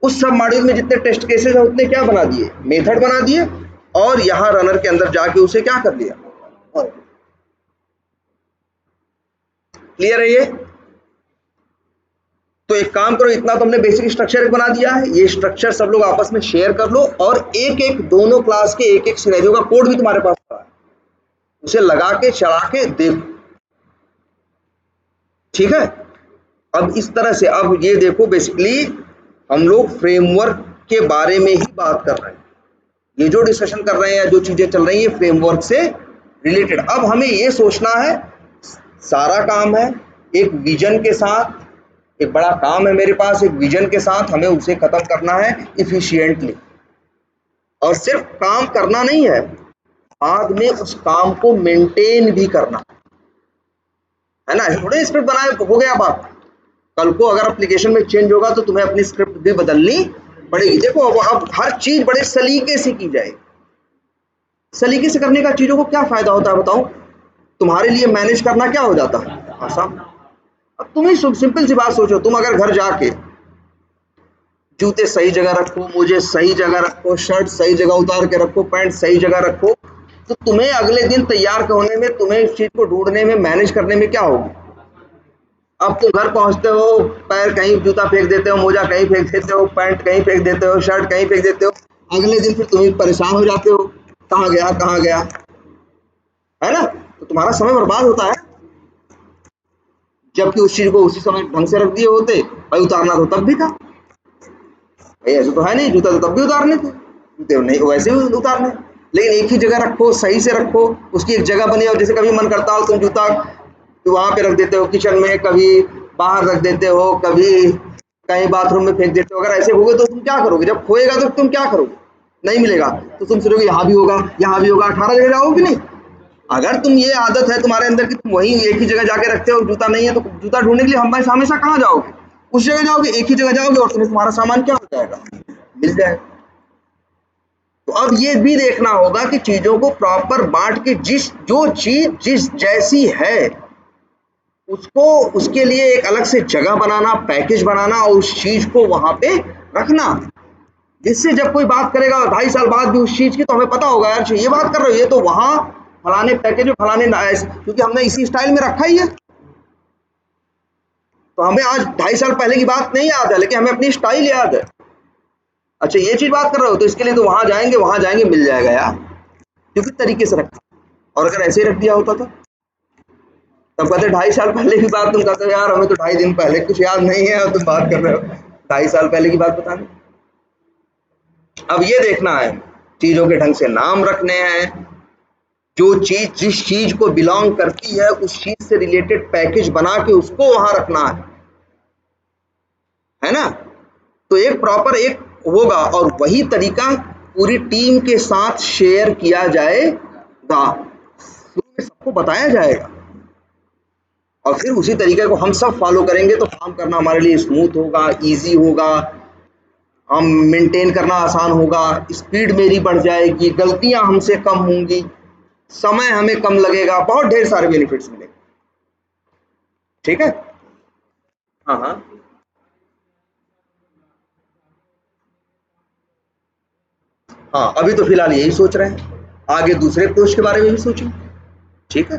[SPEAKER 1] उस सब मॉड्यूल में जितने टेस्ट केसेस है उतने क्या बना दिए, मेथड बना दिए, और यहां रनर के अंदर जाके उसे क्या कर लिया, क्लियर है ये। तो एक काम करो, इतना तो हमने बेसिक स्ट्रक्चर बना दिया है, ये स्ट्रक्चर सब लोग आपस में शेयर कर लो, और एक एक दोनों क्लास के एक एक सिनेरियो का कोड भी तुम्हारे पास है, उसे लगा के चला के देखो, ठीक है। अब इस तरह से, अब ये देखो, बेसिकली हम लोग फ्रेमवर्क के बारे में ही बात कर रहे हैं, ये जो डिस्कशन कर रहे हैं, जो चीजें चल रही है फ्रेमवर्क से रिलेटेड। अब हमें ये सोचना है, सारा काम है एक विजन के साथ, एक बड़ा काम है मेरे पास, एक विजन के साथ हमें उसे खत्म करना है इफिशिएंटली, और सिर्फ काम करना नहीं है, बाद में उस काम को मेंटेन भी करना है ना। ऐसे थोड़े स्क्रिप्ट बनाए हो गया बात, कल को अगर एप्लीकेशन में चेंज होगा तो तुम्हें अपनी स्क्रिप्ट भी बदलनी पड़ेगी। देखो अब हर चीज बड़े सलीके से की जाए, सलीके से करने का चीजों को क्या फायदा होता है बताओ, तुम्हारे लिए मैनेज करना क्या हो जाता है, आसान। अब तुम ही सिंपल सी बात सोचो, तुम अगर घर जाके जूते सही जगह रखो, मोजे सही जगह रखो, शर्ट सही जगह उतार के रखो, पैंट सही जगह रखो, तो तुम्हें अगले दिन तैयार होने में, तुम्हें इस चीज को ढूंढने में, मैनेज करने में क्या होगी। अब तुम घर पहुंचते हो, पैर कहीं जूता फेंक देते हो, मोजा कहीं फेंक देते हो, पैंट कहीं फेंक देते हो, शर्ट कहीं फेंक देते हो, अगले दिन फिर तुम परेशान हो जाते हो, कहाँ गया कहाँ गया, है ना। तो तुम्हारा समय बर्बाद होता है, जबकि उस चीज को उसी समय ढंग से रख दिए होते, भाई उतारना तो तब भी था, भाई ऐसे तो है नहीं, जूता तो तब भी उतारने थे, जूते नहीं वैसे भी उतारने, लेकिन एक ही जगह रखो, सही से रखो, उसकी एक जगह बनी हो। जैसे कभी मन करता हो तुम जूता तो वहां पे रख देते हो किचन में, कभी बाहर रख देते हो, कभी कहीं बाथरूम में फेंक देते हो। अगर ऐसे होगे तो तुम क्या करोगे? जब खोएगा तो तुम क्या करोगे? नहीं मिलेगा तो तुम सोचोगे यहाँ भी होगा, यहाँ भी होगा, 18 जगह जाओगे नहीं। अगर तुम ये आदत है तुम्हारे अंदर कि तुम वहीं एक ही जगह जाके रखते हो, जूता नहीं है तो जूता ढूंढने के लिए हमेशा हमेशा कहाँ जाओगे? उस जगह जाओगे, एक ही जगह जाओगे और तुम्हें तुम्हारा सामान क्या हो जाएगा? मिल जाएगा। तो अब ये भी देखना होगा कि चीजों को प्रॉपर बांट के जिस जो चीज जिस जैसी है उसको उसके लिए एक अलग से जगह बनाना, पैकेज बनाना और उस चीज को वहां पे रखना, जिससे जब कोई बात करेगा 2.5 साल बाद भी उस चीज की तो हमें पता होगा यार ये बात कर रहे हो, ये तो वहां फलाने पैकेज में फलाने क्योंकि हमने इसी स्टाइल में रखा ही है। तो हमें आज 2.5 साल पहले की बात नहीं याद है, लेकिन हमें अपनी स्टाइल याद है। अच्छा ये चीज बात कर रहे हो तो इसके लिए तो वहां जाएंगे मिल जाएगा यार, क्योंकि तरीके से रखा। और अगर ऐसे ही रख दिया होता तो तब कहते 2.5 साल पहले की बात, तुम कहते हो यार हमें तो 2.5 दिन पहले कुछ याद नहीं है और तुम बात कर रहे हो 2.5 साल पहले की बात बताने। अब ये देखना है, चीजों के ढंग से नाम रखने हैं, जो चीज जिस चीज को बिलोंग करती है उस चीज से रिलेटेड पैकेज बना के उसको वहां रखना है ना। तो एक प्रॉपर एक होगा और वही तरीका पूरी टीम के साथ शेयर किया जाएगा, शुरू में सबको बताया जाएगा और फिर उसी तरीके को हम सब फॉलो करेंगे तो काम करना हमारे लिए स्मूथ होगा, इजी होगा, हम मेंटेन करना आसान होगा, स्पीड मेरी बढ़ जाएगी, गलतियां हमसे कम होंगी, समय हमें कम लगेगा, बहुत ढेर सारे बेनिफिट्स मिलेंगे। ठीक है। हाँ हाँ हाँ, अभी तो फिलहाल यही सोच रहे हैं, आगे दूसरे कोर्स के बारे में भी सोचेंगे। ठीक है।